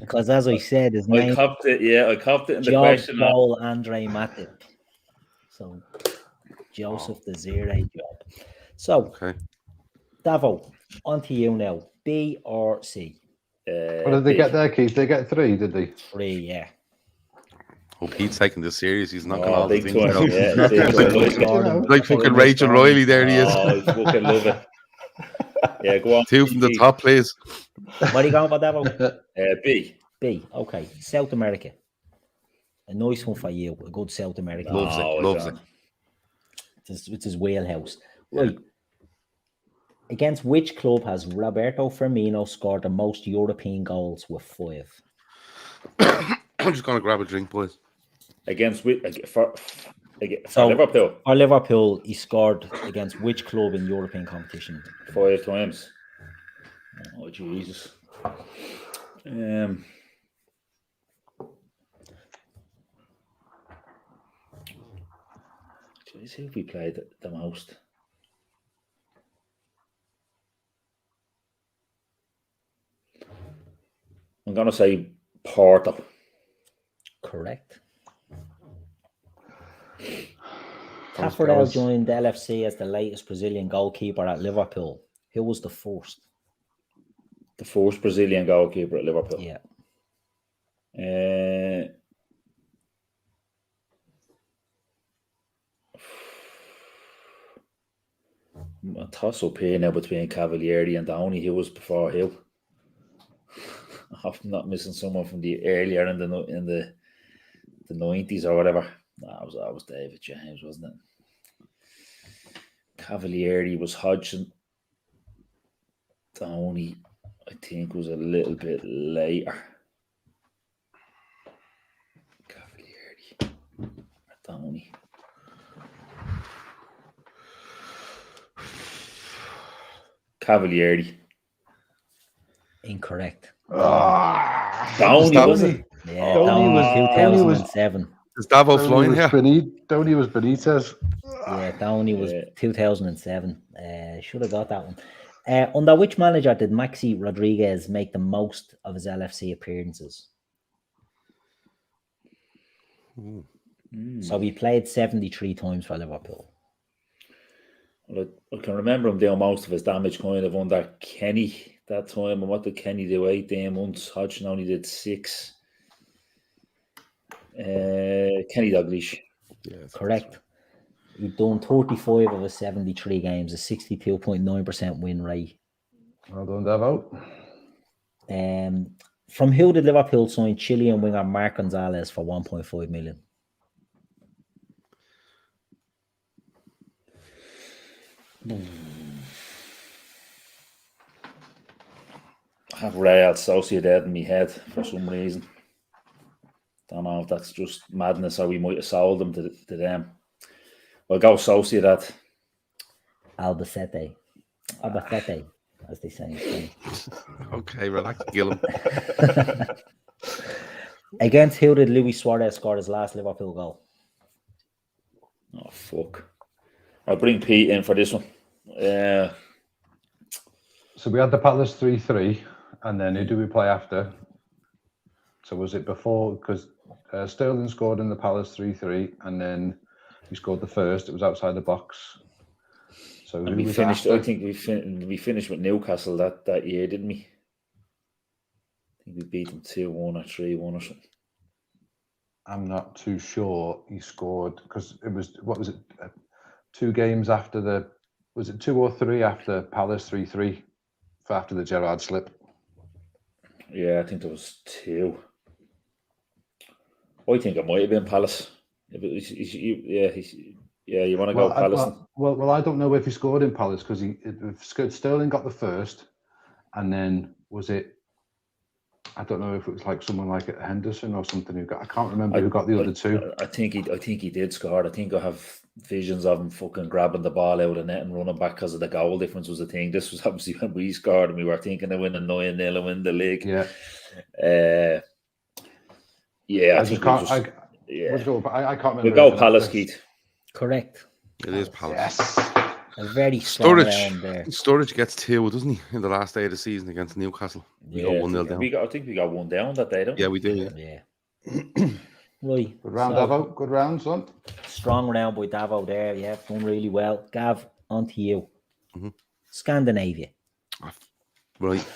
Because as I said, his name... I copped it in the Job question. Joel Andre Matip. So, Joseph Desiree job. So, Okay. Davo, on to you now. B or C? What did they get there, Keith? They get 3, did they? 3, yeah. Hope Pete's taking this serious. He's knocking all the big things one. out. Yeah, big one. Like fucking Rachel Riley, there he is. Oh, I fucking love it. Yeah, go on. 2 from the top, please. What are you going for, Davo? B. B, okay. South America. A nice one for you. A good South American. Loves it. It's his wheelhouse. Right. Against which club has Roberto Firmino scored the most European goals with 5? I'm just going to grab a drink, boys. Against which? For So, Liverpool. For Liverpool, he scored against which club in European competition? 5 times. Oh, Jesus. Let's see if we played the most. I'm going to say Porto. Correct. Tafarel joined the LFC as the latest Brazilian goalkeeper at Liverpool. Who was the first? The first Brazilian goalkeeper at Liverpool. Yeah. A toss up here now between Cavalieri and Downey. Who was before Hill? I'm not missing someone from the earlier in the 90s or whatever. No, it was David James, wasn't it? Cavalieri was Hodgson. Downey, I think, was a little bit later. Cavalieri. Downey. Cavalieri. Incorrect. Downey, was it? Yeah, Downey was 2007. Is Davo flying here? Downey was Benitez. Yeah, Downey was 2007. Should have got that one. Under which manager did Maxi Rodriguez make the most of his LFC appearances? So he played 73 times for Liverpool. Well, I can remember him doing most of his damage kind of under Kenny that time. And what did Kenny do? 18 months. Hodgson only did 6. Kenny Dalglish. Yeah, correct. He'd done 35 of his 73 games, a 62.9% win rate. Well done, Davo. From who did Liverpool sign Chilean winger Marc Gonzalez for 1.5 million? I have Real Sociedad in my head for some reason. Don't know if that's just madness or we might have sold them to them. I'll go Sociedad. Albacete, as they say in Spain. Okay, relax, Gillum. Against who did Luis Suarez score his last Liverpool goal? Oh, fuck. I'll bring Pete in for this one. So we had the Palace 3-3, and then who do we play after? So was it before? Because Sterling scored in the Palace 3-3, and then he scored the first. It was outside the box. So And who we was finished. after? I think we finished with Newcastle that year, didn't we? I think we beat them 2-1 or 3-1 or something. I'm not too sure. He scored because it was, what was it? 2 games after the, was it 2 or 3 after Palace 3-3 for after the Gerrard slip? Yeah, I think there was 2. I think it might have been Palace. Yeah, you want to go Palace? Well, I don't know if he scored in Palace because Sterling got the first, and then was it? I don't know if it was like someone like Henderson or something who got. I can't remember who got the other 2. I think he did score. I think I have visions of him fucking grabbing the ball out of the net and running back because of the goal difference was the thing. This was obviously when we scored and we were thinking of winning 9-0 and win the league. Yeah. Yeah, I just can't. I can't remember. We'll go Palace, Keith. Correct. It is Palace. Yes. A very strong round there. Sturridge gets 2, doesn't he, in the last day of the season against Newcastle? We got 1-0 down. I think we got 1 down that day, don't we? Yeah, we did. Yeah. Right. Good round, Davo. Good round, son. Strong round by Davo there. Yeah, done really well. Gav, on to you. Mm-hmm. Scandinavia. Right.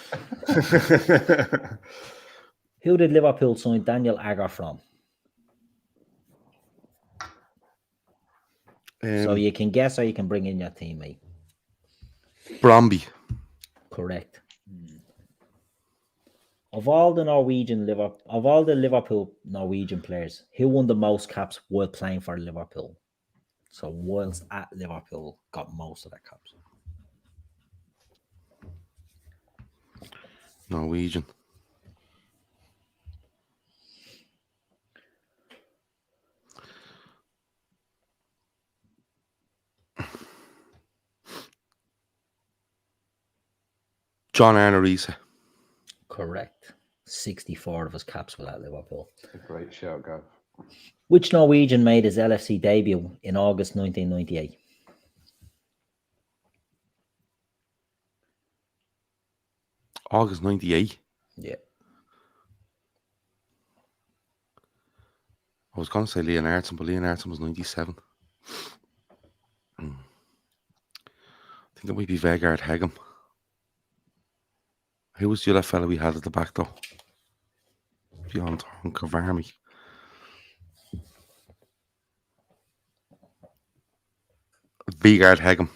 Who did Liverpool sign Daniel Agger from? So you can guess or you can bring in your teammate. Bromby. Correct. Of all the Liverpool Norwegian players, who won the most caps while playing for Liverpool? So whilst at Liverpool, got most of their caps. Norwegian. John Arne Riise. Correct. 64 of his caps were at Liverpool. A great shout, Gav. Which Norwegian made his LFC debut in August 1998? August 98. Yeah. I was going to say Leon Aertsen, but Leon Aertsen was 97. I think it might be Vegard Hegem. Who was the other fella we had at the back, though? Beyond Kavarmi. Vegard Hegem.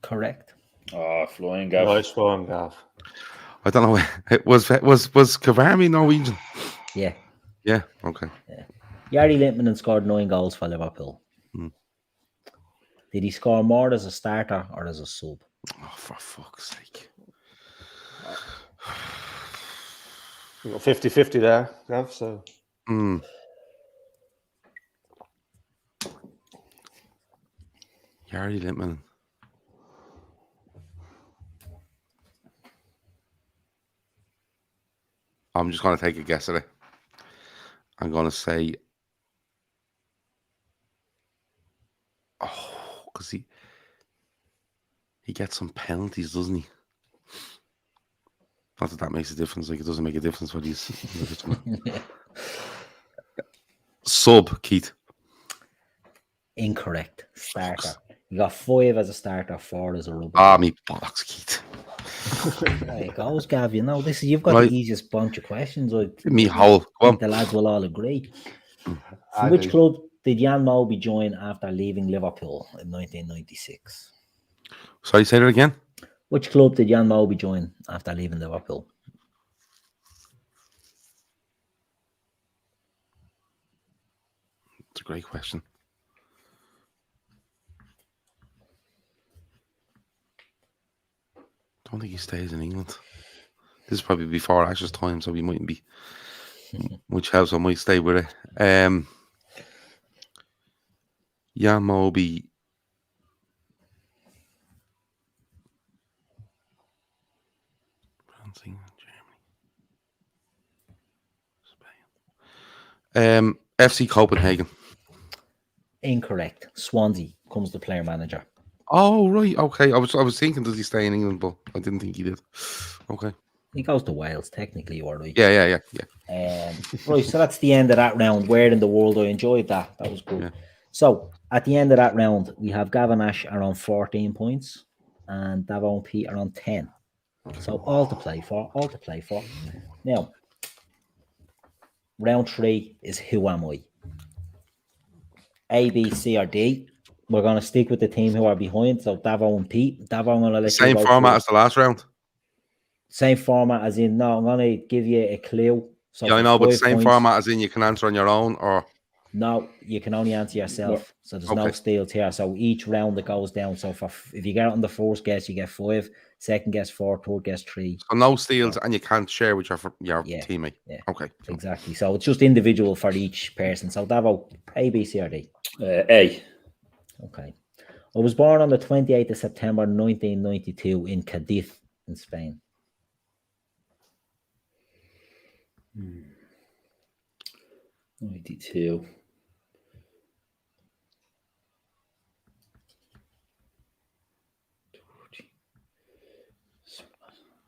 Correct. Oh, flying Gav. Nice one, Gav. I don't know. It was Kavarmi Norwegian? Yeah. Yeah, okay. Yeah. Jari Littmanen scored 9 goals for Liverpool. Did he score more as a starter or as a sub? Oh, for fuck's sake. You got 50-50 there, Gav, so. Jari Littmanen. I'm just going to take a guess at it. I'm going to say, because he gets some penalties, doesn't he? Not that makes a difference. Like, it doesn't make a difference what he's. Sub, Keith. Incorrect. Starter. You got 5 as a starter, 4 as a rubber. Ah, me bollocks, Keith. There you go, Gav. You know, you've got the easiest bunch of questions. Me whole. The lads will all agree. Which club did Jan Moby join after leaving Liverpool in 1996? Sorry, say that again? Which club did Jan Moby join after leaving Liverpool? It's a great question. I don't think he stays in England. This is probably before Ash's time, so we mightn't be. Which helps, I might stay with it. Jan Moby. France, England, Germany, Spain. FC Copenhagen. Incorrect. Swansea comes the player manager. Oh right, okay. I was thinking, does he stay in England? But I didn't think he did. Okay. He goes to Wales, technically, you are right. Yeah. Right, so that's the end of that round. Where in the world I enjoyed that. That was good. Yeah. So at the end of that round, we have Gavin Ash around 14 points and Davo and Pete around 10. So all to play for. Now, round 3 is Who Am I? A, B, C, or D. We're going to stick with the team who are behind. So Davo and Pete. Davo, I'm going to let you Same go format first. as the last round. Same format as in, no, I'm going to give you a clue. So Yeah, I for know, but 5 same points, format as in you can answer on your own, or no, you can only answer yourself. So there's no Okay. steals here. So each round it goes down. So if you get it on the first guess, you get 5. Second guess 4. Third guess 3. so no steals, and you can't share with your Yeah. teammate. Yeah. Okay. Exactly. So it's just individual for each person. So Davo, A, B, C, or D. A. Okay. I was born on the 28th of September 1992 in Cadiz, in Spain. 92.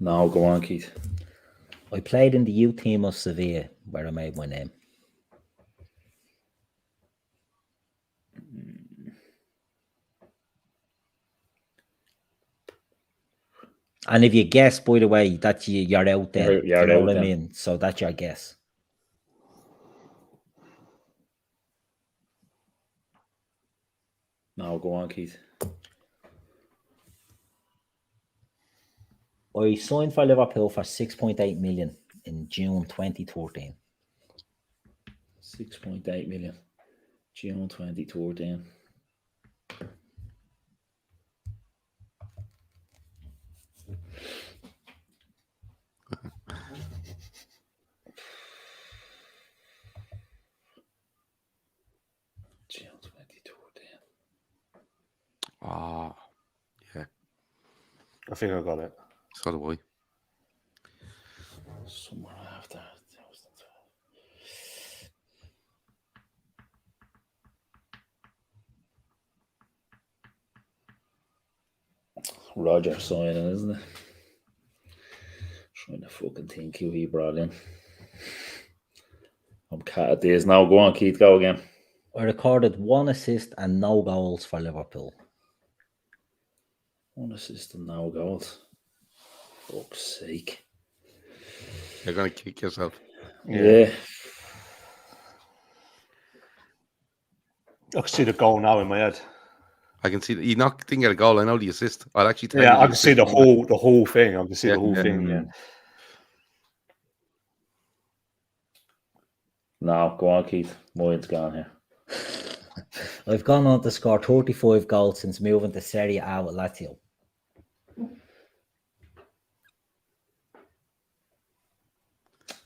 No, go on, Keith. I played in the youth team of Sevilla, where I made my name. And if you guess, by the way, that you're out there. You're you know out what I then. mean? So that's your guess. No, go on, Keith. I signed for Liverpool for 6.8 million in June 2013. 6.8 million. June 2014. June 2014. Ah, yeah. I think I got it. So do I. Somewhere after. Roger signing, isn't it? Trying to fucking think who he brought in. I'm cat at this now. Go on, Keith. Go again. I recorded 1 assist and no goals for Liverpool. 1 assist and no goals. Fuck's sake. You're gonna kick yourself. Yeah. I can see the goal now in my head. I can see that you didn't get a goal. I know the assist. I'll actually tell you. Yeah, I can see the whole thing. I can see Yeah, the whole yeah. thing. Yeah. No, go on, Keith. Mine's gone here. I've gone on to score 35 goals since moving to Serie A with Lazio.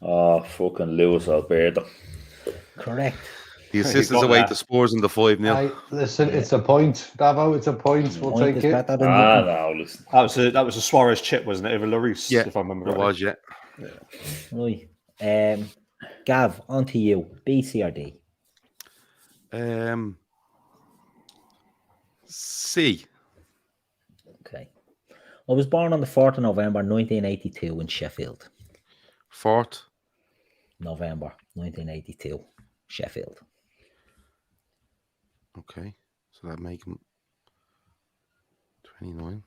Oh, fucking Luis Alberto. Correct. The assist is away to Spurs in the 5-0. Listen, it's a point, Davo. It's a point. We'll Point take is it. better than Ah, nothing. no, listen. That was a Suarez chip, wasn't it? Over Lloris, Yeah, if I remember it right. was, yeah. Right. Gav, on to you. B, C, or D? C. Okay. I was born on the 4th of November 1982 in Sheffield. 4th. November 1982, Sheffield. Okay, so that make him 29.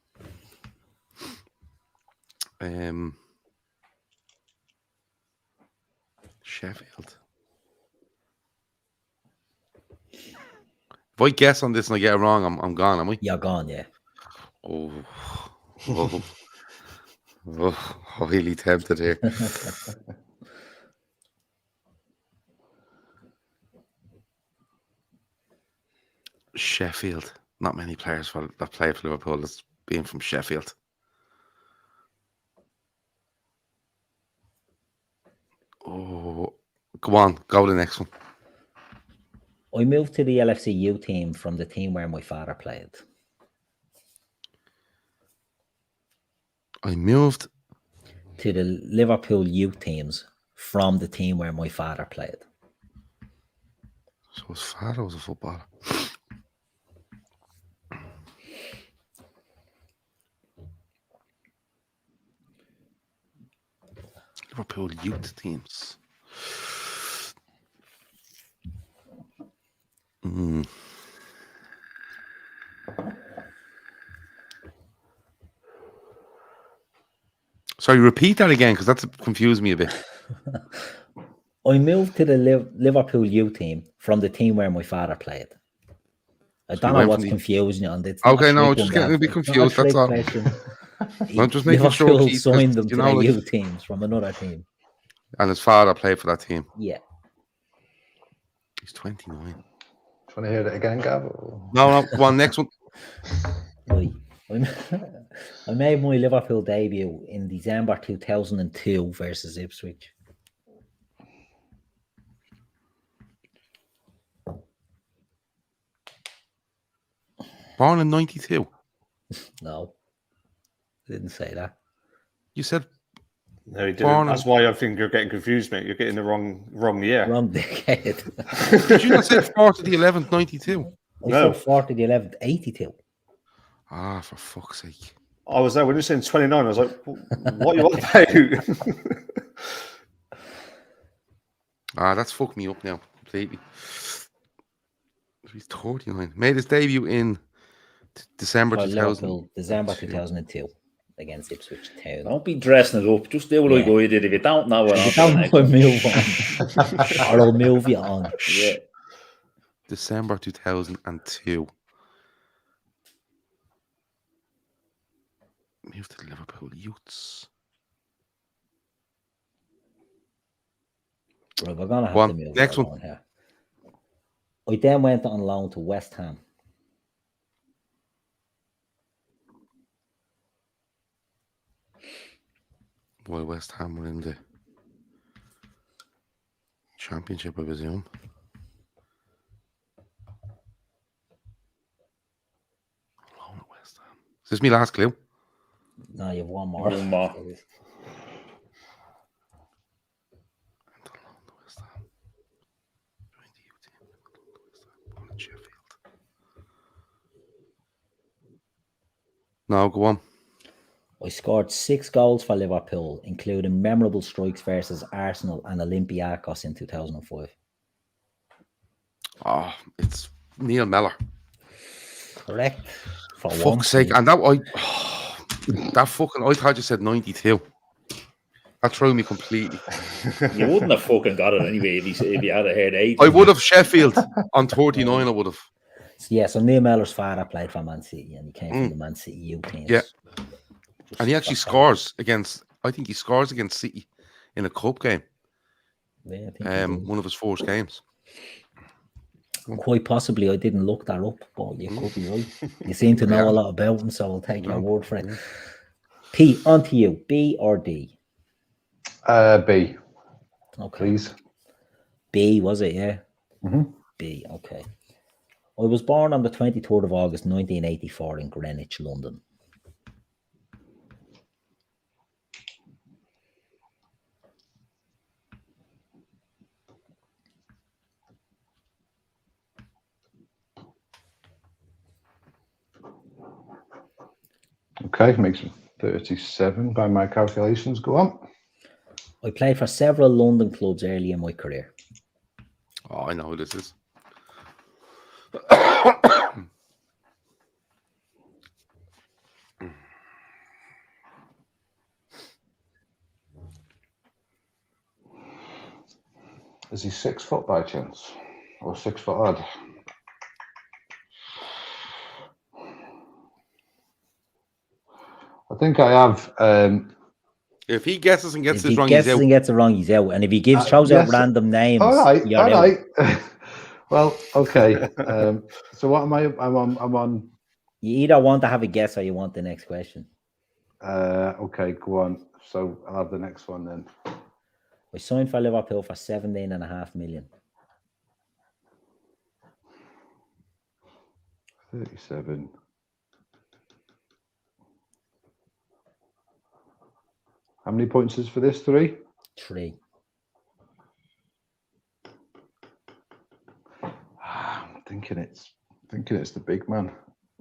Sheffield. If I guess on this and I get it wrong, I'm gone, am I? You're gone, yeah. Oh, really tempted here. Sheffield. Not many players that play for Liverpool that's been from Sheffield. Oh, go on. Go to the next one. I moved to the LFCU team from the team where my father played. I moved to the Liverpool youth teams from the team where my father played. So his father was a footballer. Liverpool youth teams. Sorry, repeat that again because that's confused me a bit. I moved to the Liverpool youth team from the team where my father played. I don't know what's confusing you on this. Okay, no, just getting a bit confused. That's all. I'm just making sure. Liverpool signed them to their youth teams from another team. And his father played for that team. Yeah. He's 29. Do you want to hear that again, Gav? No, go on, next one. Right. I made my Liverpool debut in December 2002 versus Ipswich. Born in 92. No, I didn't say that. You said no, he didn't. That's why I think you're getting confused, mate. You're getting the wrong year. Wrong decade. Did you not say 4 to the 11th, 92? I said 4 to the 11th, 82. Ah, for fuck's sake. I was there when you were saying 29. I was like, what you want about? That's fucked me up now completely. He's 39. Made his debut in December 2000. December 2002 against Ipswich Town. Don't be dressing it up. Just do like I did. If you don't know it, if you don't know, move on. Or I'll move you on. Yeah. December 2002. Moved to the Liverpool Youths. Right, we're going to have to move next on one. here. I then went on loan to West Ham. Well, West Ham were in the Championship, I presume. Loan at West Ham. Is this my last clue? No, you have one more. One more. No, go on. I scored 6 goals for Liverpool, including memorable strikes versus Arsenal and Olympiacos in 2005. Oh, it's Neil Mellor. Correct. For fuck's sake. And that I thought you said 92. That threw me completely. You wouldn't have fucking got it anyway if you had heard 8. I would have Sheffield on 39. I would have. Yeah, so Neil Mellor's father played for Man City and he came from the Man City youth teams. Yeah. And he actually scores against City in a cup game. Yeah, I think one of his first games. Quite possibly, I didn't look that up, but you could be right. You seem to know a lot about him, so I'll take your word for it. Pete, on to you. B or D? B. Okay. Please. B, was it? Yeah. Mm-hmm. B, okay. I was born on the 23rd of August, 1984 in Greenwich, London. Okay, makes it 37 by my calculations. Go on. I played for several London clubs early in my career. Oh, I know who this is. Is he 6 foot by chance? Or 6 foot odd? I think I have. If he guesses and gets If this wrong, he he's guesses out. and gets it wrong, he's out. And if he throws out random names, all right. out. Well, okay. So what am I? I'm on. You either want to have a guess or you want the next question. Okay, go on. So I'll have the next one then. I signed for Liverpool for 17.5 million. 37. How many points is for this? 3? 3. I'm thinking it's the big man.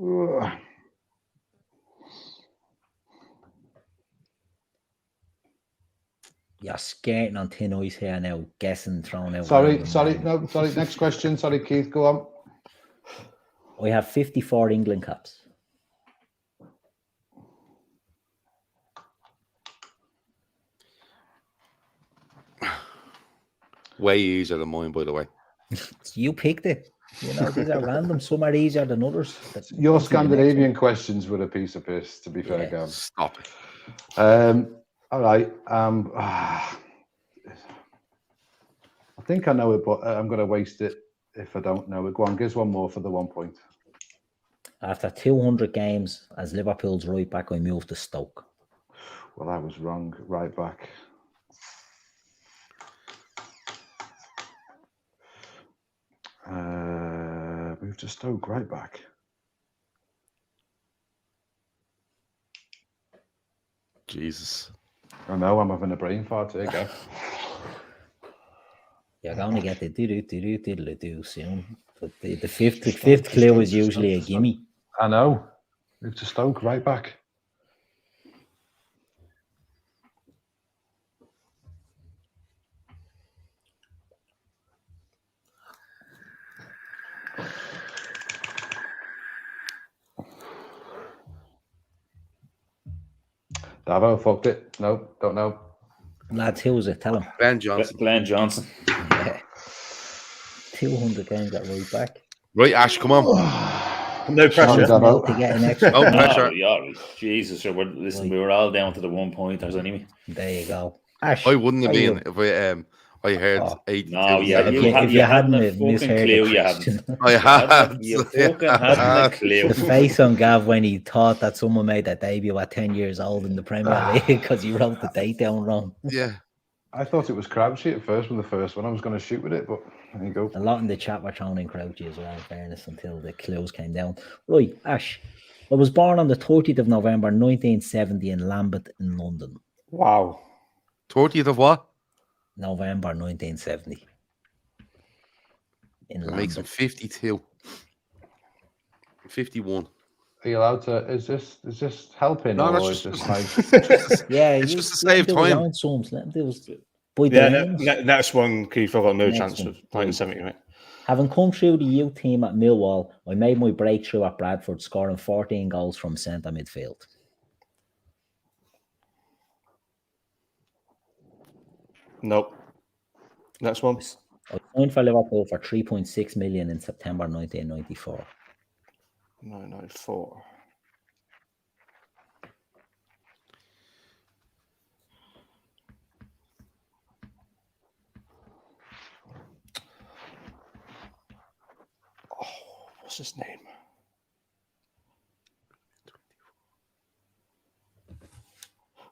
Ugh. You're skating on thin ice here now, guessing, thrown out. Sorry. random names. Next question. Sorry, Keith. Go on. I have 54 England caps. Way easier than mine, by the way. You picked it. You know, these are random. Some are easier than others. Your Scandinavian questions were a piece of piss, to be fair, Yeah. Gav. Stop it. All right. I think I know it, but I'm going to waste it if I don't know it. Go on, give us one more for the 1 point. After 200 games as Liverpool's right back, I moved to Stoke. Well, I was wrong. Right back. Moved to Stoke, right back. Jesus. I know, I'm having a brain fart here, Gav. You're going to get the do soon. But the fifth clue is usually a gimme. I know. Moved to Stoke, right back. Davo, fucked it. No, don't know. Lads, who was it? Tell him. Ben Johnson. Glenn Johnson. Yeah. 200 games at right back. Right, Ash, come on. No pressure. Sorry, Now Davo. to get an extra. No pressure. Yeah, Jesus. So we were all down to the 1 pointers anyway. There you go. Ash, I wouldn't have are you- been if I heard Oh. 82. No, yeah, If you you hadn't a hadn't fucking misheard clue. the You question. hadn't. I had. You fucking hadn't a clue. The face on Gav when he thought that someone made their debut at 10 years old in the Premier League because he wrote the date down wrong. Yeah. I thought it was Crouchy at first with the first one. I was going to shoot with it, but there you go. A lot in the chat were thrown in Crouchy as well, in fairness, until the clues came down. Right, Ash. I was born on the 30th of November 1970 in Lambeth in London. Wow. 30th of what? November 1970. In That makes him Lambeth. 52. 51. Are you allowed to? Is this helping No, or that's is just- this like? Yeah, It's you- just to let him save do his time. own sums, let him do his- by the Yeah, names. next one, Keith. I've got no Next chance one. of 1970, mate. Having come through the youth team at Millwall, I made my breakthrough at Bradford, scoring 14 goals from centre midfield. Nope. Next one. I signed for Liverpool for 3.6 million in September 1994. 994. Oh, what's his name?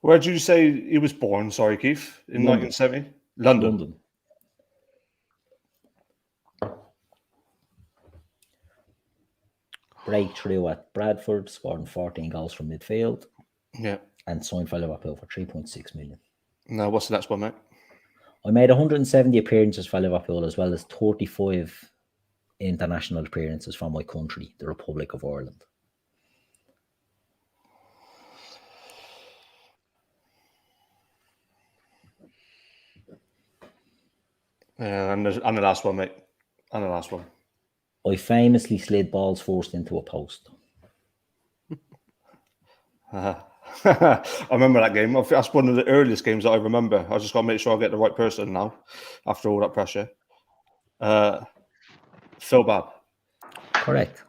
Where did you say he was born? Sorry, Keith. In London. 1970? London. London. Breakthrough at Bradford, scoring 14 goals from midfield, Yeah. and signed for Liverpool for 3.6 million. No, what's the next one, mate? I made 170 appearances for Liverpool as well as 35 international appearances for my country, the Republic of Ireland. And the last one, mate. And the last one. I famously slid balls first into a post. I remember that game. That's one of the earliest games that I remember. I just got to make sure I get the right person now after all that pressure. Phil Babb. Correct.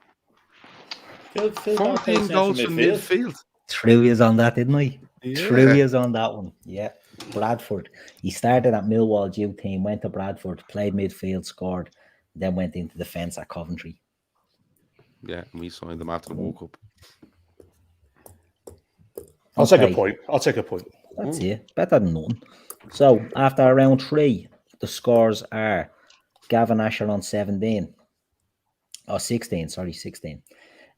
Phil 14 goals from midfield. Threw years on that, didn't I? Yeah. Threw years on that one. Yeah. Bradford. He started at Millwall's youth team, went to Bradford, played midfield, scored, then went into defence at Coventry. Yeah, and we signed them after the World Cup. I'll take Okay. a point. I'll take a point. That's it. Better than none. So after round 3, the scores are Gavin Asher on 17. Oh, 16. Sorry, 16.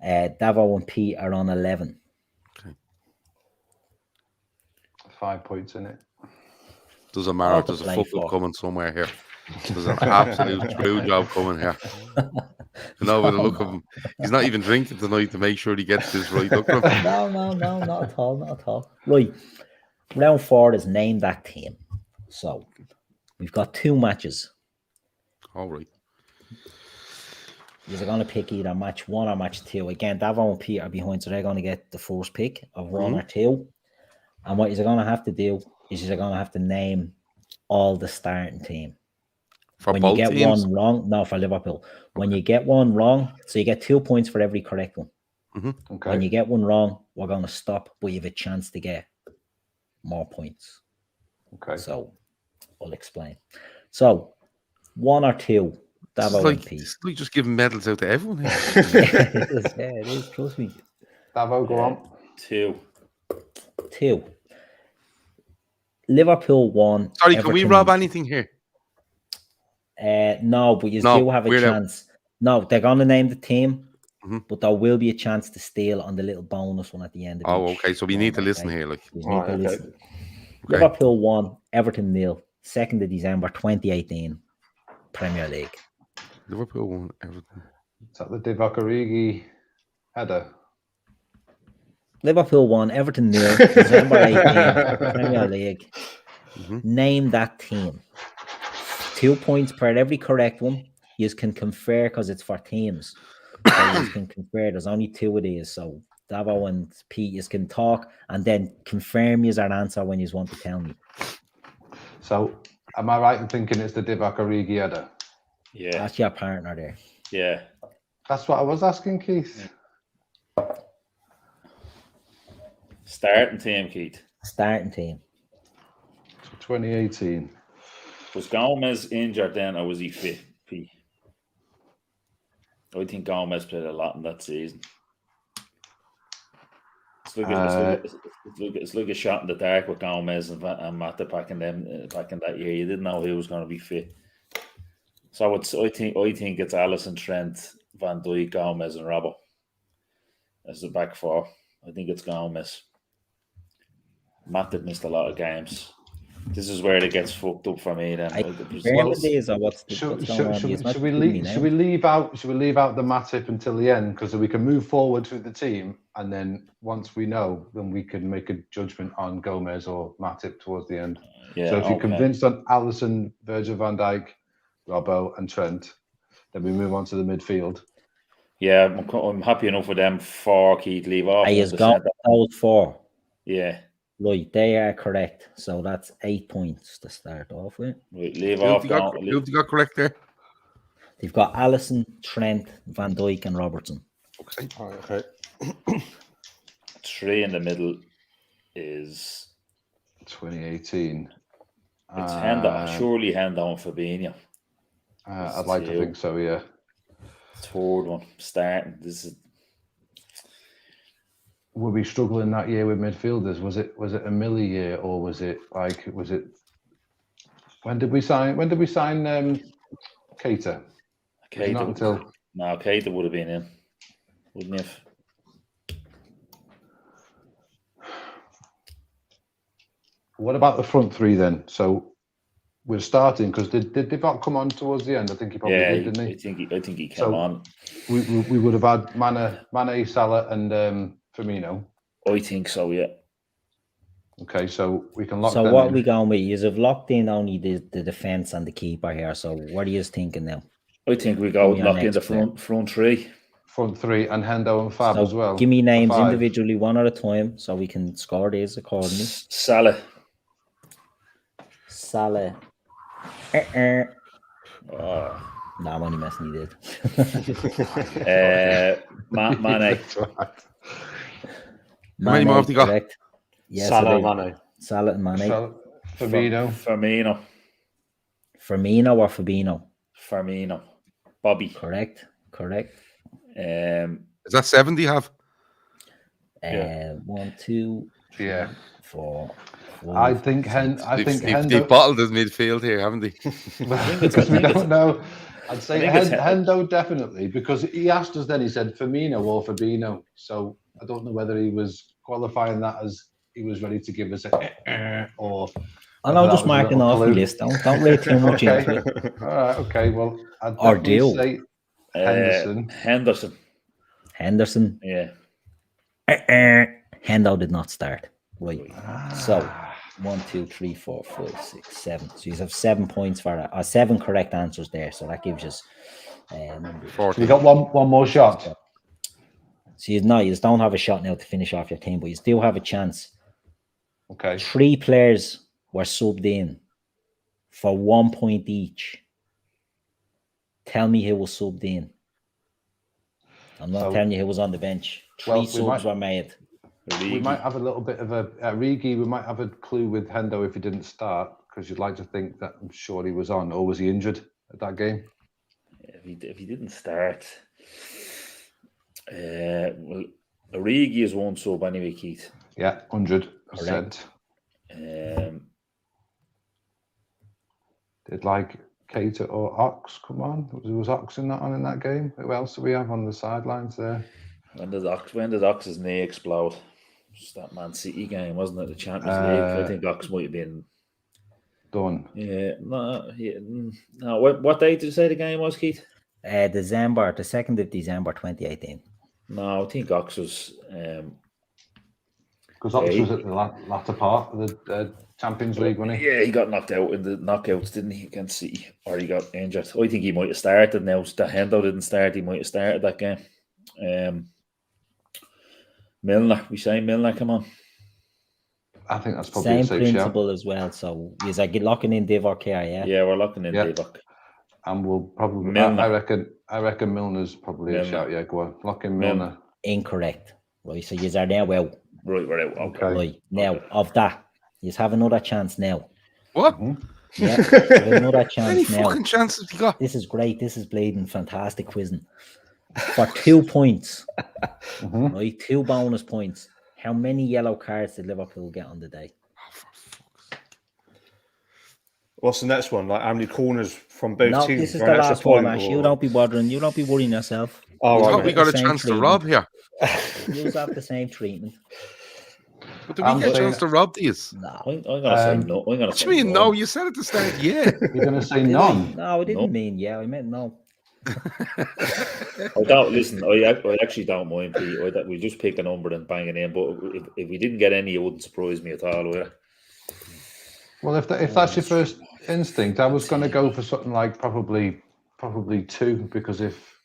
Davo and Pete are on 11. 5 points in it. Doesn't matter. All to There's a play fuck for. up coming somewhere here. There's an absolute screw job coming here. You know, with the look of him, he's not even drinking tonight to make sure he gets this right. Look at him. No, not at all, not at all. Right. Round 4 is name that team. So we've got 2 matches. All right. You're going to pick either match 1 or match 2. Again, Davo and Pete are behind, so they're going to get the first pick of 1 or 2. And what you're going to have to do is you're going to have to name all the starting team. For When both you get teams? one wrong, no, for Liverpool. When you get one wrong, so you get 2 points for every correct one. Okay. When you get one wrong, we're going to stop, but you have a chance to get more points. Okay. So I'll explain. So 1 or 2, Davo and Pete. It's like just giving medals out to everyone here. It is, trust me. Davo, go on. 2. 2. Liverpool 1. Sorry, can we Everton- rob anything here? No, but you No, do have a we're out. chance. No, they're going to name the team, Mhm. but there will be a chance to steal on the little bonus one at the end of Oh, each okay. So we one, need to listen okay? here. Like, You need Right, to okay. listen. Okay. Liverpool 1, Everton 0, 2nd of December 2018, Premier League. Liverpool won everything. Is that the Divock Origi header? Liverpool 1, Everton 0, December 18, Premier League. Name that team. 2 points per every correct one. You can confer because it's for teams. So you can confer. There's only 2 of these. So Davo and Pete, you can talk and then confirm your answer when you want to tell me. So, am I right in thinking it's the Divock Origi header? Yeah. That's your partner there. Yeah. That's what I was asking, Keith. Starting team, Keith. Starting team. 2018. Was Gomez injured then, or was he fit? Pete? I think Gomez played a lot in that season. It's like a shot in the dark with Gomez and Mata back in that year. You didn't know who was going to be fit. So I think it's Alisson, Trent, Van Dijk, Gomez, and Robbo as the back 4. I think it's Gomez. Mata missed a lot of games. This is where it gets fucked up for me. Then Should we leave out the Matip until the end, because we can move forward through the team, and then once we know, then we can make a judgment on Gomez or Matip towards the end. Yeah, so if you're convinced on Alisson, Virgil van Dijk, Robbo, and Trent, then we move on to the midfield. Yeah, I'm happy enough with them 4. Keith, leave off. I has got those 4. Yeah. Right, they are correct. So that's 8 points to start off with. Right, leave Who off. have you got correct there? They've got Alisson, Trent, Van Dijk, and Robertson. Okay. Okay. 3 in the middle is 2018. it's surely Hendo and Fabinho. I'd like to think so, yeah. 3rd one starting. This is. Were we struggling that year with midfielders? Was it a Millie year, or was it when did we sign Keita? Not until Keita would have been in, wouldn't he? What about the front 3 then? So we're starting, because did Divock come on towards the end? I think he probably did, didn't he? I think he came on. We would have had Mane, Salah, and Firmino. I think so, yeah. Okay, so we can lock. So them what in. are we going with? You have locked in only the defense and the keeper here. So what are you thinking now? I think we go lock in the front 3. Front 3 and Hendo and Fab as well. Give me names individually, one at a time, so we can score these accordingly. Salah. Oh. No, I'm only messing. You did. Mane. How many more have you got? Correct. Yes, Salah and Mane. Salah and Mane. Firmino. Firmino or Fabinho? Firmino. Bobby. Correct. Is that 7 do you have? 1, 2, 3, Yeah. 4. I think Hendo. They've bottled his midfield here, haven't they? Because we don't know. I'd say Hendo definitely, because he asked us then. He said Firmino or Fabinho. So I don't know whether he was qualifying that as he was ready to give us a or. I'm just marking off the list. Don't read too much into it. All right. Okay. Well, I'd Or definitely say Henderson. Yeah. Yeah. Hendo did not start. Right. So 1, 2, 3, 4, 5, 6, 7. So you have 7 points for that. 7 correct answers there. So that gives us numbers. 40. You got one more shot. So you just don't have a shot now to finish off your team, but you still have a chance. Okay. 3 players were subbed in for 1 point each. Tell me who was subbed in. I'm not telling you who was on the bench. 3 subs were made. We might have a little bit of a Rigi. We might have a clue with Hendo if he didn't start, because you'd like to think that I'm sure he was on, or was he injured at that game? If he didn't start, well, Origi is one sub anyway, Keith. Yeah, 100%. Did like Keita or Ox come on? Was Ox in that game? Who else do we have on the sidelines there? When did Ox's knee explode? It's that Man City game, wasn't it? The Champions League. I think Ox might have been done. Yeah, no. What date did you say the game was, Keith? December, the 2nd of December, 2018. No, I think Ox was. Because Ox was at the latter part of the Champions League, wasn't he? Yeah, he got knocked out in the knockouts, didn't he, against City? Or he got injured. I think he might have started now. That Hendo didn't start, he might have started that game. Milner, we say Milner, come on. I think that's probably same a safe principle shout. as well. So is like locking in Divock here, yeah? Yeah, we're locking in Divock. And we'll probably Milner. I reckon Milner's probably a shout, yeah. Go on. Lock in Milner. Incorrect. Right, so you are now out. Right, we're out. Okay. Right. Now of that, you have another chance now. What? Yeah, you have another chance Any now. fucking chances you got? This is great. This is bleeding fantastic quizzing. For 2 points. Right, 2 bonus points. How many yellow cards did Liverpool get on the day? What's the next one? Like how many corners from both no, teams? This is the last one, Ash. You don't be bothering. You don't be worrying yourself. Oh, right, we got a chance to rob here. You have the same treatment. But do we get a chance to rob these? No. I'm going to say no. What do you mean no? You said at the start, yeah. You're going to say none? No, I didn't mean yeah. I meant no. I don't listen. I actually don't mind, Pete. We just pick a number and bang it in. But if we didn't get any, it wouldn't surprise me at all. Would it? Well, if that's your first instinct, I was going to go for something like probably 2, because if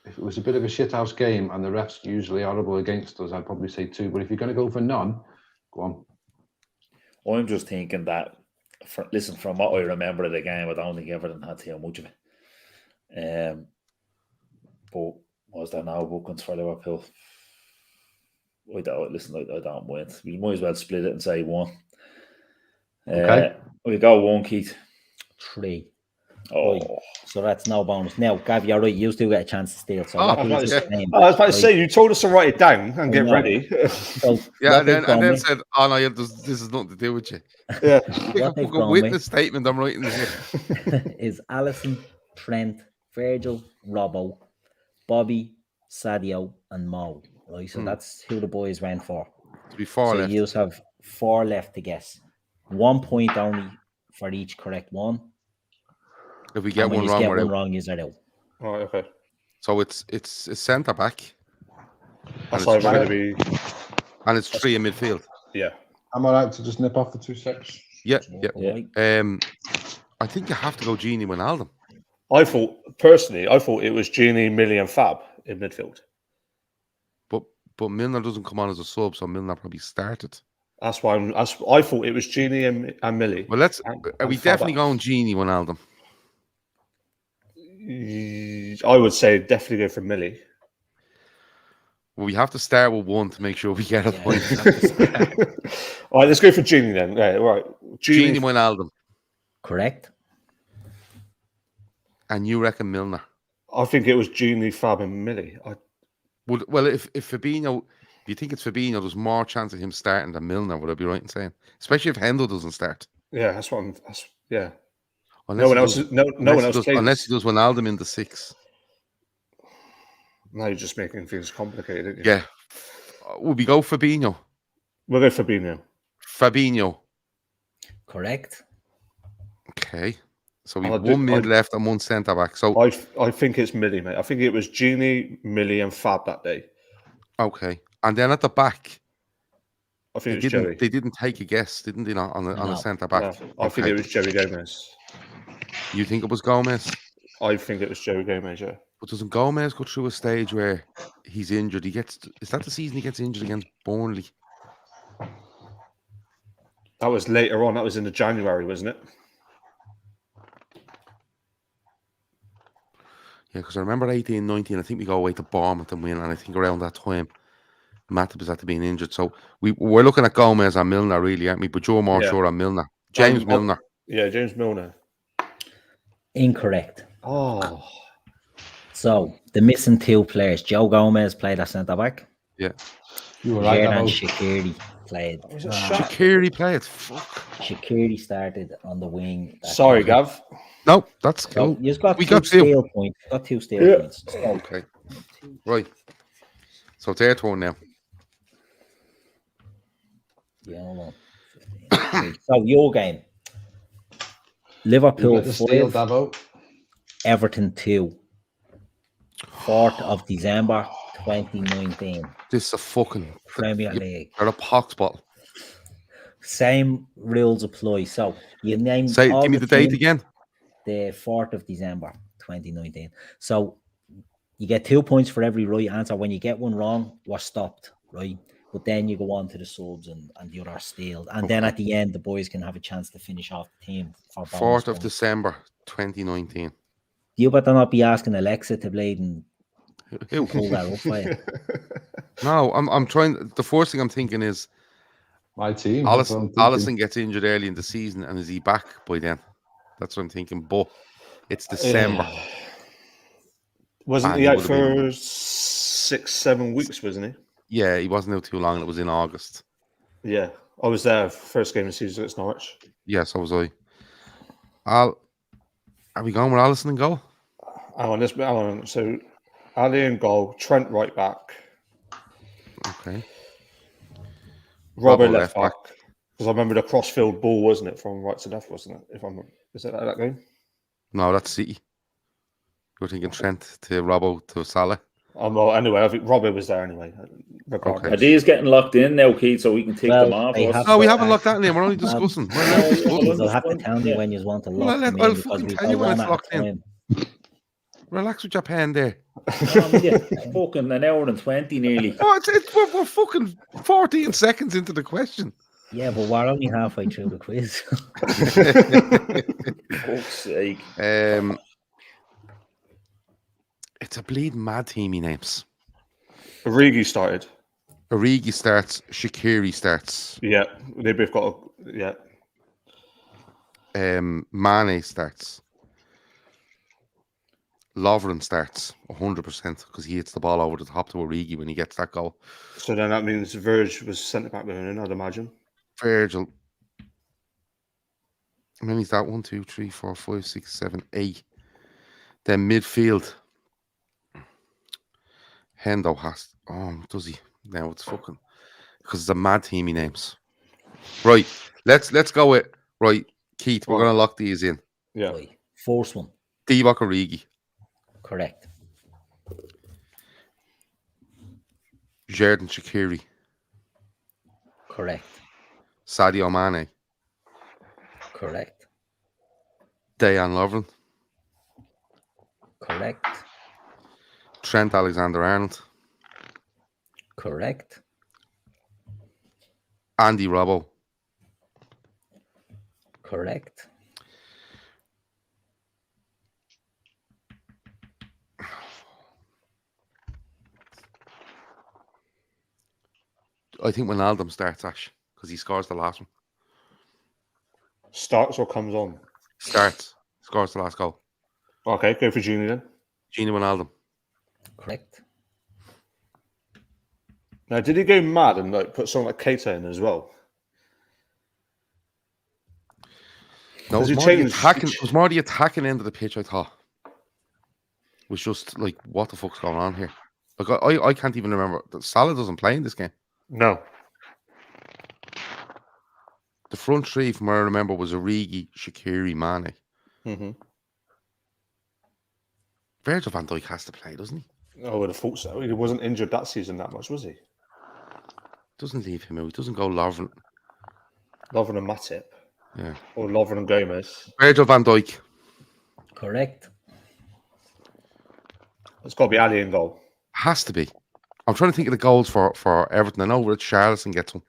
it was a bit of a shithouse game and the refs usually horrible against us, I'd probably say 2. But if you're going to go for none, go on. I'm just thinking that. From what I remember of the game, I don't think Everton had too much of it. But was there no bookings for Liverpool? I don't mind. We might as well split it and say 1. Okay. We go 1, Keith. 3. Oh, right. So that's no bonus. Now, Gav, you're right. You still get a chance to steal. So I was about to say, you told us to write it down and get ready. So yeah, and then said, "Oh no, this is nothing to do with you." Yeah, a witness statement. I'm writing this here. Is Alisson, Trent, Virgil, Robbo, Bobby, Sadio, and Mo. Right, so that's who the boys ran for. To be 4 left. You have 4 left to guess. 1 point only for each correct one. If we get one wrong, we're out. Wrong, you're out. Oh, okay. So it's a centre back. That's like going to be. And it's 3 in midfield. Yeah. Am I right to just nip off for 2 seconds? Yeah. Right. I think you have to go Gini Wijnaldum. I thought it was Gini, Millie, and Fab in midfield. But Milner doesn't come on as a sub, so Milner probably started. That's why I thought it was Gini and Millie. Well, are we definitely going Gini Wijnaldum? I would say definitely go for Millie. Well, we have to start with 1 to make sure we get a point. All right, let's go for Gini then. Yeah, right. Gini Wijnaldum. Correct. And you reckon Milner? I think it was Gini, Fab, and Millie. Well, if Fabinho, if you think it's Fabinho, there's more chance of him starting than Milner. Would I be right in saying? Especially if Hendo doesn't start. Yeah, that's what I'm. Yeah. Unless no one else plays. Unless he does Wijnaldum in the 6. Now you're just making things complicated. Yeah. Would we go Fabinho? We'll go Fabinho. Fabinho. Correct. Okay. So we have 1 mid left and 1 centre back. So I think it's Millie, mate. I think it was Gini, Millie, and Fab that day. Okay. And then at the back, I think it was Joey. They didn't take a guess, didn't they? Not on a No. centre back. No, I think it was Joey Gomez. You think it was Gomez? I think it was Joey Gomez. Yeah. But doesn't Gomez go through a stage where he's injured? Is that the season he gets injured against Burnley? That was later on. That was in the January, wasn't it? Yeah, because I remember 18, 19, I think we go away to Bournemouth and win, and I think around that time, Matip was after being injured. So we're looking at Gomez and Milner, really, aren't we? But you're more sure on Milner. James Milner. Yeah, James Milner. Incorrect. Oh. So the missing 2 players. Joe Gomez played at centre back. Yeah. You were right. Xherdan Shaqiri played. Shaqiri played. Fuck. Shaqiri started on the wing. Sorry, Gav. No, that's cool. So you've got we 2 got steel points. Got 2 steel points. So, okay. Right. So it's their turn now. yeah, hold on. So your game. Liverpool 5, Everton 2. 4th of December 2019. This is a fucking Premier League. They're a pox bottle. Same rules apply. So you name. Give me the date again. The 4th of December 2019. So you get 2 points for every right answer. When you get one wrong, we're stopped, right? But then you go on to the subs and the other steals. And then at the end, the boys can have a chance to finish off the team for 4th of December 2019. You better not be asking Alexa to blade and Who? pull that up for you. No, I'm trying. The first thing I'm thinking is my team. Alisson gets injured early in the season, and is he back by then? That's what I'm thinking. But it's December. Wasn't he out for 6-7 weeks? Wasn't he? Yeah, he wasn't out too long. It was in August. Yeah, I was there first game of the season against Norwich. Yeah, so was I. Are we going with Alisson in goal? Hang on. So Ali in goal, Trent right back. Okay. Robert left back. Because I remember the crossfield ball, wasn't it, from right to left, wasn't it? Is it that game? No, that's City. You're thinking Trent to Robbo to Salah. Well, anyway, I think Robert was there anyway. Okay. Are these getting locked in now, Keith, so we can take them off? No, we haven't locked that in. We're only discussing. You'll have to tell me when you want to lock them in. I'll fucking tell you when it's locked in. Relax with your pen there. Fucking an hour and 20 nearly. Oh, we're fucking 14 seconds into the question. Yeah, but we're only halfway through the quiz. Fuck's sake. It's a bleeding mad team, he names. Origi started. Origi starts. Shaqiri starts. Yeah, they both got. Yeah. Mane starts. Lovren starts 100% because he hits the ball over the top to Origi when he gets that goal. So then that means Virg was centre back then, I'd imagine. Virgil. How many's that? 1, 2, 3, 4, 5, 6, 7, 8. Then midfield. Hendo has. Oh, does he? Now it's fucking because it's a mad team he names. Right. Let's go with Keith. We're gonna lock these in. Yeah. Right. First one. Divock Origi. Correct. Xherdan Shaqiri. Correct. Sadio Mane. Correct. Dejan Lovren. Correct. Trent Alexander-Arnold. Correct. Andy Robbo. Correct. I think Wijnaldum starts, Ash, because he scores the last one. Starts or comes on? Starts. Scores the last goal. Okay, go for Gini then. Gini Wijnaldum. Correct. Now, did he go mad and put someone like Keita in as well? No, it was more the attacking end of the pitch, I thought. It was just like, what the fuck's going on here? Like, I can't even remember. Salah doesn't play in this game. No. The front three, from what I remember, was Origi, Shaqiri, Mane. Mm-hmm. Virgil van Dijk has to play, doesn't he? I would have thought so. He wasn't injured that season that much, was he? Doesn't leave him out. He doesn't go Lovren. Lovren and Matip. Yeah. Or Lovren and Gomez. Virgil van Dijk. Correct. It's got to be Ali in goal. Has to be. I'm trying to think of the goals for Everton. I know Richarlison gets one.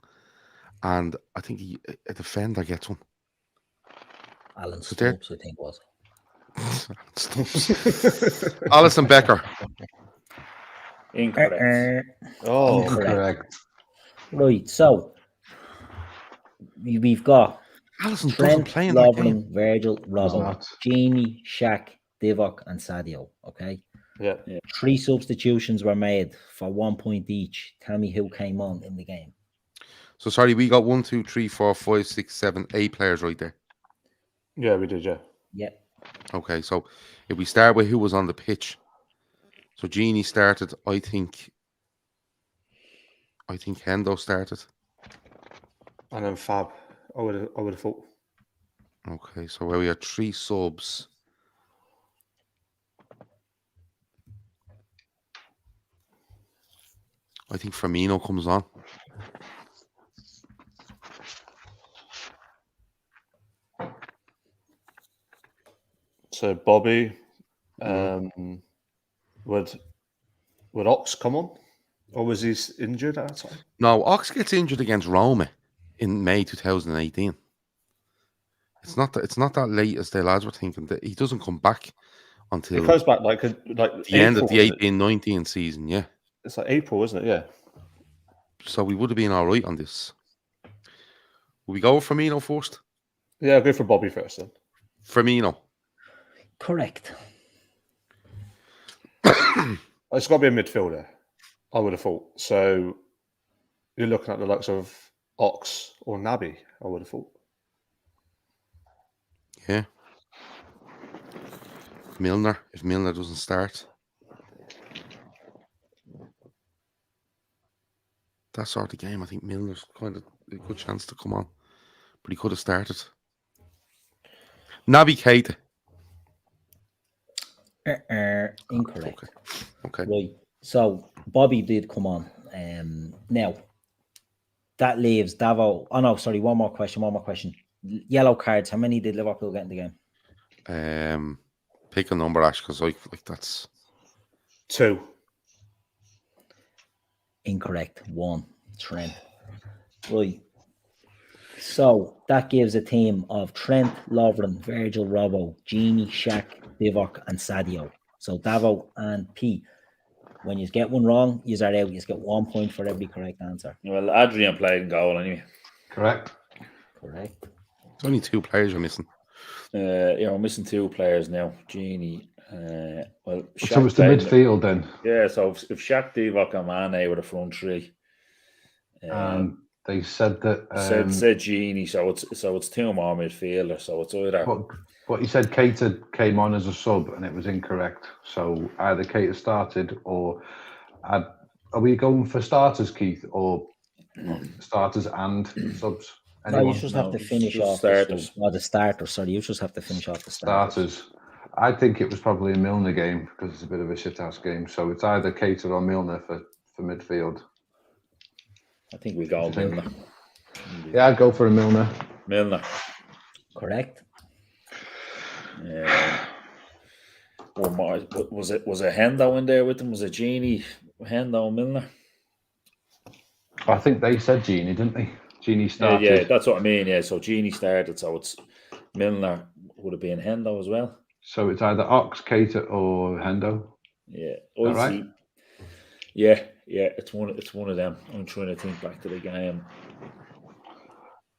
And I think a defender gets one. Alan So there- Stubbs, I think was. Alisson Becker. Incorrect. Oh, Correct. Right, so we've got Alisson doesn't Trent, play in that game. Lovren, Virgil, Robbo, not. Genie, Shaq, Divock, and Sadio. Okay, yeah. 3 substitutions were made for 1 point each. Tell me who came on in the game. So sorry, we got 1, 2, 3, 4, 5, 6, 7, 8 players right there. Yeah, we did, yeah. Yep. Okay, so if we start with who was on the pitch. So Genie started, I think Hendo started. And then Fab. I would have thought. Okay, so where we had 3 subs. I think Firmino comes on. So Bobby, would Ox come on, or was he injured at that time? No, Ox gets injured against Roma in May 2018. It's not that late as the lads were thinking. That he doesn't come back until It goes back like the end of the April, 18-19 season. Yeah, It's like April, isn't it? Yeah. so we would have been all right on this. Will we go with Firmino first? Yeah, I'll go for Bobby first then. Firmino. Correct. It's got to be a midfielder, I would have thought. So you're looking at the likes of Ox or Naby, I would have thought. Yeah. Milner, if Milner doesn't start. That sort of game, I think Milner's kind of a good chance to come on. But he could have started. Naby Keita. Incorrect. Okay. Right. So Bobby did come on. Now that leaves Davo. Oh no, sorry. One more question. Yellow cards. How many did Liverpool get in the game? Pick a number, Ash, because like that's 2. Incorrect. 1. Trent. Right. So that gives a team of Trent, Lovren, Virgil, Robbo, Genie, Shaq, Divock, and Sadio. So Davo and P. When you get one wrong, you are out. You get 1 point for every correct answer. Well, Adrian played in goal anyway. Correct. Correct. it's only 2 players you're missing. Yeah, we're missing 2 players now. Genie. Well, So Shaq it's the played- midfield then. Yeah, so if Shaq, Divock, and Mane were the front 3, They said that. said Genie, so it's 2 more midfielders. So it's either But he said Keita came on as a sub and it was incorrect. So either Keita started or are we going for starters, Keith, or starters and subs? No, Anyone? you just have to finish just off starters. the starters. Sorry, you just have to finish off the starters. Starters. I think it was probably a Milner game because it's a bit of a shithouse game. So it's either Keita or Milner for midfield. I think we go Milner. Yeah, I'd go for a Milner. Milner. Correct. Or more, was it Hendo in there with him? Was it Genie, Hendo, Milner? I think they said Genie, didn't they? Genie started. Yeah, that's what I mean. Yeah, so Genie started, so it's Milner would have been Hendo as well. So it's either Ox, Keita, or Hendo. Yeah, All right. Yeah, it's one of them. I'm trying to think back to the game.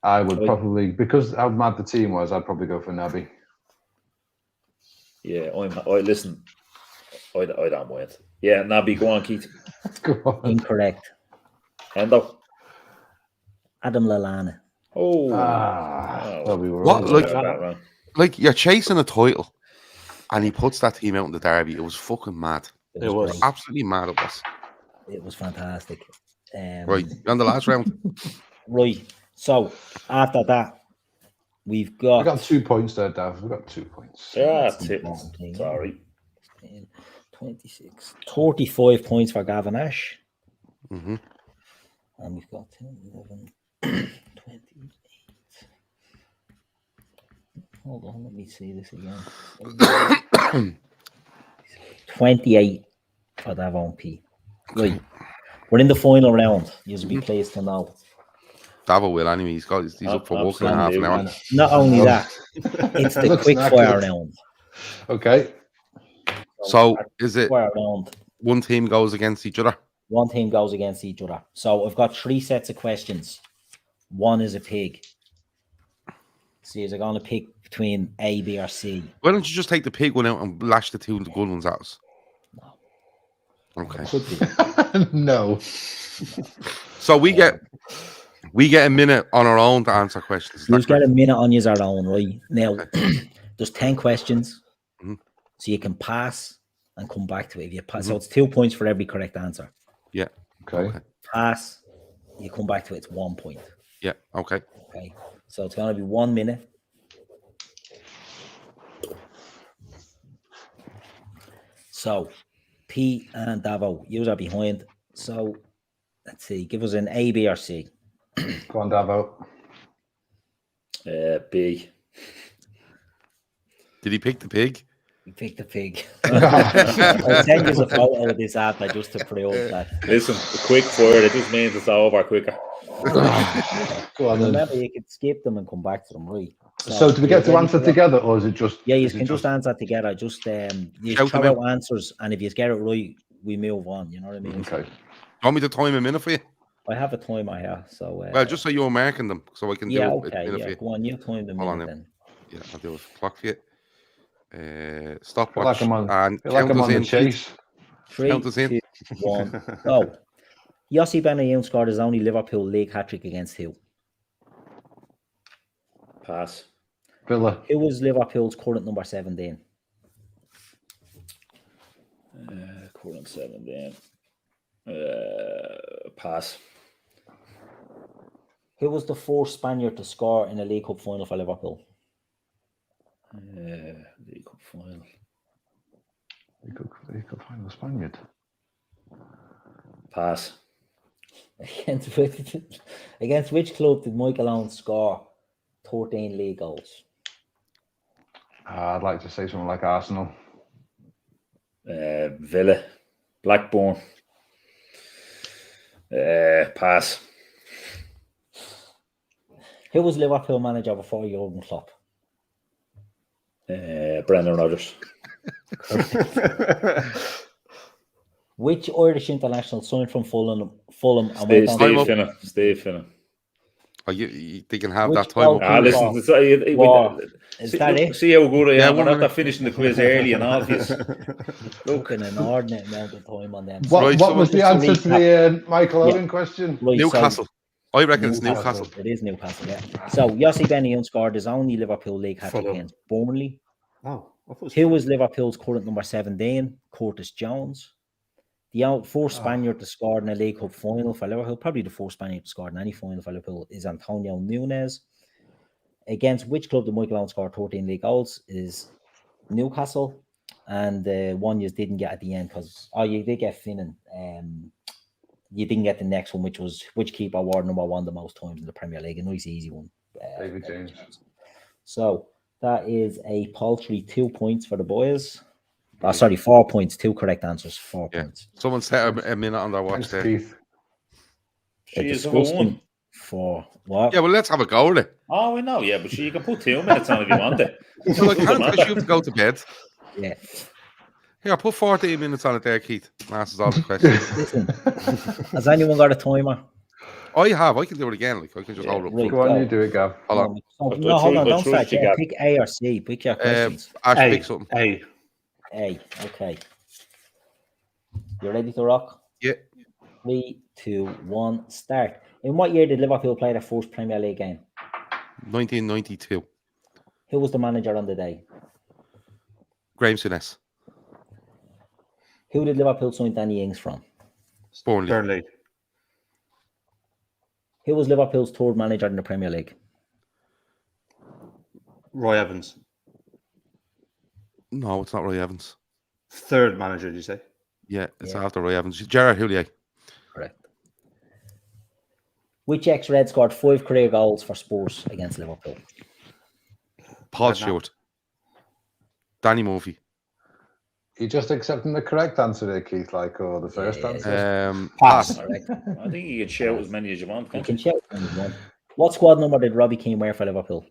I would probably, because how mad the team was, I'd probably go for Naby. Yeah, listen. I don't mind. Yeah, Naby, go on, Keith. Go on. Incorrect. Hendo. Adam Lallana. Oh, Well, we were What, all like- right. that wrong. Like, you're chasing a title, and he puts that team out in the derby. It was fucking mad. It was. great. Absolutely mad it was. It was fantastic. Right, on the last round. Right. So after that, we've We got got 2 points there, Dav. We got 2 points. Yeah, That's that's the it. important thing. Sorry. 26, 35 points for Gavin Ash. Mm-hmm. And we've got 10, 11, 28. Hold on, let me see this again. 28 for Davon P. Right. We're in the final round. You'll be pleased to know. Davo will anyway. He's up for walking in half an hour. And not only that, it's the Looks quick not fire good. round. Okay. So is it Fire round. one team goes against each other? One team goes against each other. So I've got 3 sets of questions. One is a pig. So you're going to pick between A, B, or C. Why don't you just take the pig one out and lash the 2 good ones at us? No. Okay. Could be. No. So we get a minute on our own to answer questions. Is You that just get a correct? minute on your own, right? Now, there's 10 questions. Mhm. So you can pass and come back to it. If you pass, so it's 2 points for every correct answer. Yeah. Okay. Pass, you come back to it, it's 1 point. Yeah. Okay. Okay. So it's going to be 1 minute. So P and Davo, you are behind. So let's see, give us an A, B, or C. Go on, Davo. B. Did he pick the pig? You pick the pig. I'll send you a photo of this after just to prove that. Listen, the quick fire, it just means it's over quicker. Go on then. Remember, you can skip them and come back to them, right? So do we get to answer together, or is it just? Yeah, you is it can just answer together. Just you Shout throw them out answers, and if you get it right, we move on. You know what I mean? Okay. Want me to time a minute for you? I have a timer here, so Well, just so you're marking them, so I can yeah, do it. okay, yeah. Go on, you time the Hold on minute now. then. Yeah, I'll do a clock for you. Feel Stopwatch like I'm on. and Feel like count I'm us on the in. chase. 3, Count us in. 2, 1, go. Yossi Benayoun scored his only Liverpool league hat-trick against who? Pass. Villa. Who was Liverpool's current number 17? Current 17. Pass. Who was the fourth Spaniard to score in a League Cup final for Liverpool? League Cup final. You could find the Spaniard. Pass. Against which club did Michael Owen score 13 league goals? I'd like to say something like Arsenal. Villa. Blackburn. Pass. Who was Liverpool manager before Jurgen Klopp? Brendan Rodgers. Which Irish international signed from Fulham and Steve, went on Steve up. Finnan. Steve Finnan. Oh, they can have Which that time up. goalkeeper- Listen, Is that it? see how good I Yeah, am. We're 1 not minute. that finishing the quiz early and obvious. Look, an inordinate amount of time on them. What, Right, what so was the just to answer to recap. the Michael Yeah. Owen question? Right, Newcastle. I reckon it's Newcastle. Newcastle. It is Newcastle, yeah. So Yossi Benayoun scored his only Liverpool league hat-trick Fulham. against Burnley. Oh, I thought it was Who was Liverpool's current number 17? Curtis Jones. The fourth Spaniard to score in a League Cup final for Liverpool, probably the fourth Spaniard to score in any final for Liverpool, is Antonio Nunes. Against which club did Michael Owen score 13 league goals? Is Newcastle. And one you didn't get at the end because you did get Finnan. You didn't get the next one, which was which keeper award number 1 the most times in the Premier League. A nice easy one. David James. So that is a paltry 2 points for the boys. Oh, sorry, 4 points. 2 correct answers. 4 Yeah. points. Someone set a minute on their watch Thanks, there. Keith. A She is number disgusting 1. for what? Yeah, well, let's have a go with it. Oh, I know, yeah, but you can put 2 minutes on if you want it. Well, I can't because you have to go to bed. Yeah. Here, put 14 minutes on it there, Keith. Answers all the questions. Listen, has anyone got a timer? I have. I can do it again. Like I can just hold it up. right. Go on, you do it, Gav. Hold on. No, hold on. Go Don't through start it, you yet. got- Pick A or C. Pick your questions. Ash, A. pick something. A. A. Okay. You ready to rock? Yeah. 3, 2, 1, start. In what year did Liverpool play their first Premier League game? 1992. Who was the manager on the day? Graham Souness. Who did Liverpool sign Danny Ings from? Burnley. Burnley. Who was Liverpool's third manager in the Premier League? Roy Evans. No, it's not Roy Evans. Third manager, did you say? Yeah, it's Yeah. after Roy Evans. Gerard Houllier. Correct. Which ex-Red scored 5 career goals for Spurs against Liverpool? Paul Stewart. Danny Murphy. You just accepting the correct answer there, Keith, or the first answer? Pass. Correct. I think you can shout as many as you want. You Can't can you? shout when you want. What squad number did Robbie Keane wear for Liverpool?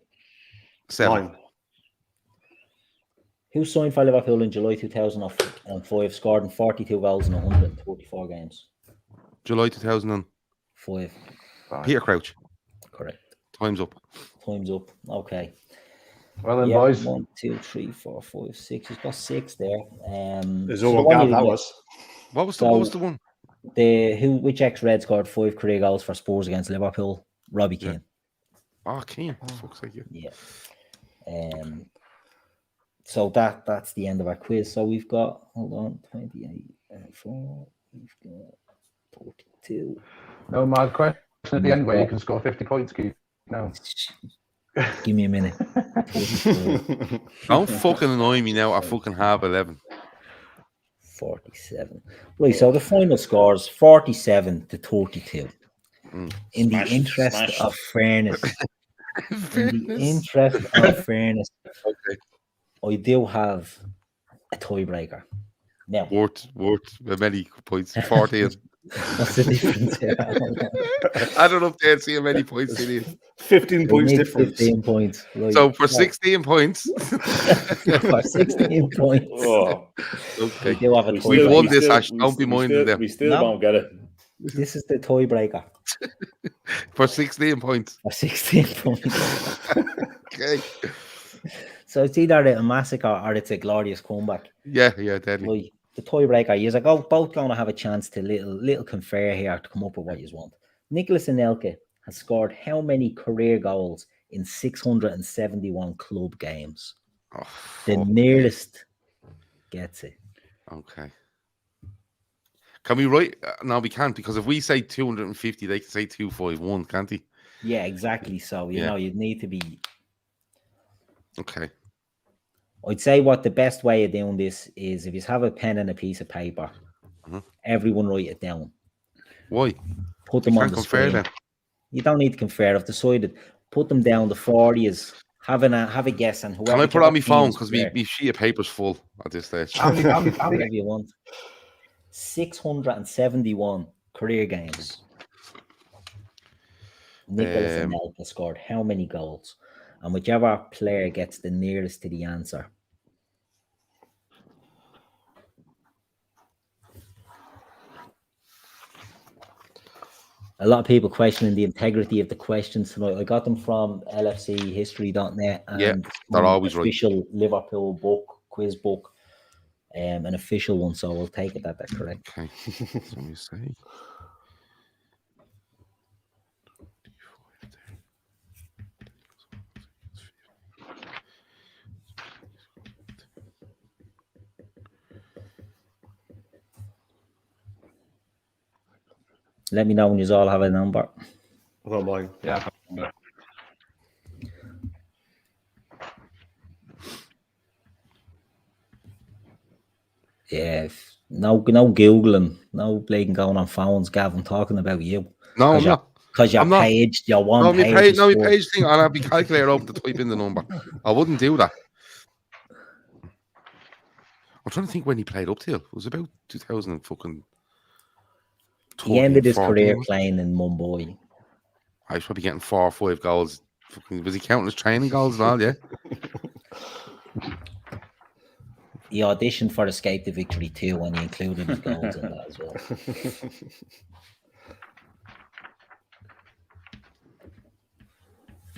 7. 9. Who signed for Liverpool in July 2005, scored in 42 goals in 144 games? July 2005. 5. Peter Crouch. Correct. Time's up. Time's up. Okay. Well then, boys. 1, 2, 3, 4, 5, 6. He's got 6 there. There's so all the one one gap you that get- was. What was the one? Which ex-Red scored 5 career goals for Spurs against Liverpool? Robbie Yeah. Keane. Oh, Keane. Fuck's sake, yeah. Yeah. So that's the end of our quiz. So we've got 28, 4. We've got 42. No mad question at the end where you can score 50 points, Keith. No. Give me a minute. 44, Don't fucking annoy me now. I fucking have 11. 47. Right. So the final scores 47 to 32. In the Smashed, interest smashed. of fairness. In the interest of fairness, Okay. I do have a tiebreaker. Now, Worth many points. 14. what's the difference here? I don't know if they'd see how many points they need. 15 We points need difference. 15 points. Right. So for 16 points, For 16 points. Oh, We okay. do have a we We've still- won we this, still- Ash. we Don't be still- minding them. We still No. won't get it. This is the tiebreaker For 16 points. for 16 points. Okay. So it's either a massacre or it's a glorious comeback. Yeah, deadly. Right. The tiebreaker, you're both going to have a chance to little confer here to come up with what you want. Nicholas Anelka has scored how many career goals in 671 club games? Oh, The fuck. nearest gets it. Okay. Can we write? No, we can't, because if we say 250, they can say 251, can't they? Yeah, exactly. So, you Yeah. know, you'd need to be. Okay. I'd say what the best way of doing this is if you have a pen and a piece of paper, Mhm. everyone write it down. Why? Put We them on can't the compare screen. them. You don't need to compare. I've decided. Put them down. The 40s. Have a guess, and whoever. Can I put on my phone? team's Because correct, my sheet of paper's full at this stage. whatever you want. 671 career games. Nicholas Anelka scored how many goals? And whichever player gets the nearest to the answer. A lot of people questioning the integrity of the questions tonight. I got them from lfchistory.net and Yeah, they're always right. official Liverpool book, quiz book, an official one. So we'll take it that they're correct. Okay. So let me see. Let me know when you all have a number. I don't mind. Yeah. Yeah, no Googling, no blatant going on phones, Gavin, talking about you. No, I'm not. Because you're I'm not. paged, you're one No, my page. page, is no, my full. page thing. I'll have my calculator open to type in the number. I wouldn't do that. I'm trying to think when he played up till. It was about 2000 and fucking. He ended his 14, career was it? playing in Mumbai. I was probably getting 4 or 5 goals. Fucking, was he counting his training goals and all? Yeah. He auditioned for Escape to Victory 2 and he included his goals in that as well.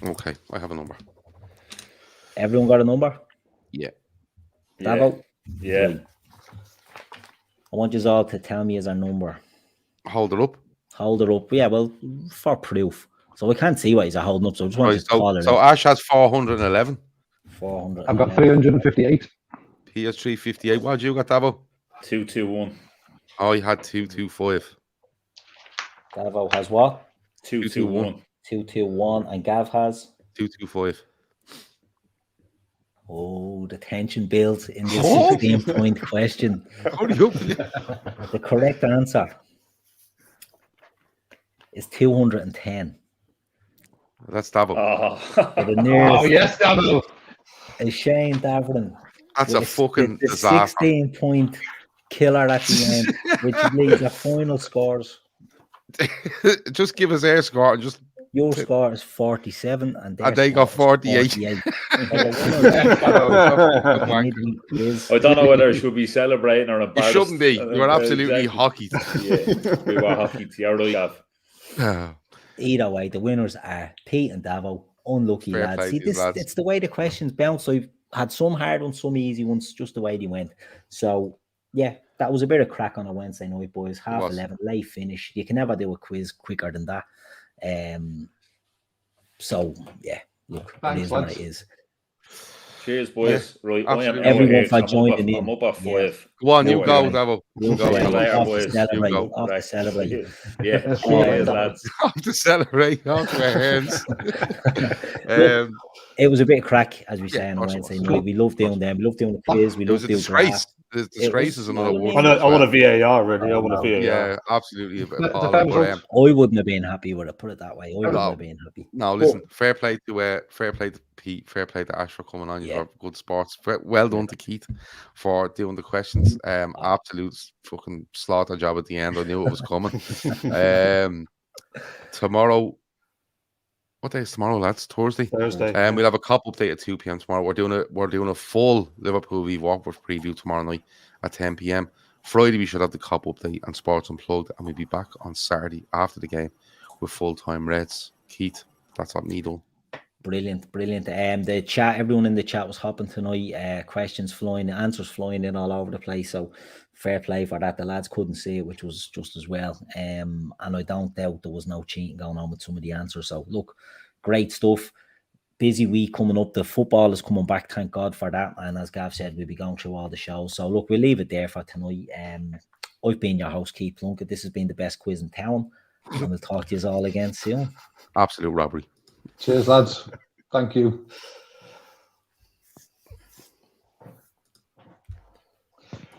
Okay, I have a number. Everyone got a number? Yeah. Davo? Yeah. Right. I want you all to tell me as a number. Hold it up. Hold it up. Yeah, well, for proof. So we can't see what he's holding up, so I just want Right, you to call it so out. Ash has 411. 400. I've got 358. He has 358. What did you got, Davo? 221. I had 225. Davo has what? 221. 221. And Gav has? 225. Oh, the tension builds in this Oh. 16-point question. Hurry up. The correct answer is 210. That's double. So the Oh, nearest yes, Daniel. is Shane Davern. That's a with fucking the disaster. 16-point killer at the end, which leads at final scores. Just give us their score and just. Your score is 47, and And they got score 48. is 48. So the midweek quiz. I don't know whether I should be celebrating or You embarrassed. shouldn't be. You are absolutely Exactly. hockey. Yeah, we were hockey. You're right, Gav. Either way, the winners are Pete and Davo. Unlucky Fair lads. play See, to you, lads. it's the way the questions bounce. I've had some hard ones, some easy ones, just the way they went. So, yeah, that was a bit of crack on a Wednesday night, boys. 11:30, late finish. You can never do a quiz quicker than that. So, yeah, look, Thanks, it is what lads. it is. Cheers, boys. Right, I am absolutely. out Everyone here, for so joining in. I'm up at Yeah. 5. Go on, you Right, go, right. Devil. We'll Go, See you Devil. later, Off to boys. celebrate. You go. Off to Right. celebrate. Yeah, Sure. cheers, lads. Off to celebrate. Off to our hands. It was a bit of crack, as we say of on a course it Wednesday was. night. We love doing them. We love doing the quiz. We It was love a doing draft. disgrace. The disgrace is another well, word. I want a VAR, really. I want a no. VAR. Yeah, absolutely. Depends Appalling, on- but, I wouldn't have been happy with it. Put it that way. I wouldn't No. have been happy. no, listen. Fair play to Pete. Fair play to Ash for coming on. Yeah. You're good sports. Well done to Keith for doing the questions. Absolute fucking slaughter job at the end. I knew it was coming. Tomorrow. What day is tomorrow, lads? Thursday. Thursday. We'll have a cup update at 2 p.m. tomorrow. We're doing a full Liverpool v Watford preview tomorrow night at 10 p.m. Friday we should have the cup update and Sports Unplugged, and we'll be back on Saturday after the game with full-time Reds. Keith, that's what me done. Brilliant. The chat, everyone in the chat was hopping tonight. Questions flying, answers flying in all over the place. So fair play for that. The lads couldn't see it, which was just as well. And I don't doubt there was no cheating going on with some of the answers. So look, great stuff. Busy week coming up. The football is coming back. Thank God for that. And as Gav said, we'll be going through all the shows. So look, we'll leave it there for tonight. I've been your host, Keith Plunkett. This has been the best quiz in town. And we'll talk to you all again soon. Absolute robbery. Cheers, lads. Thank you.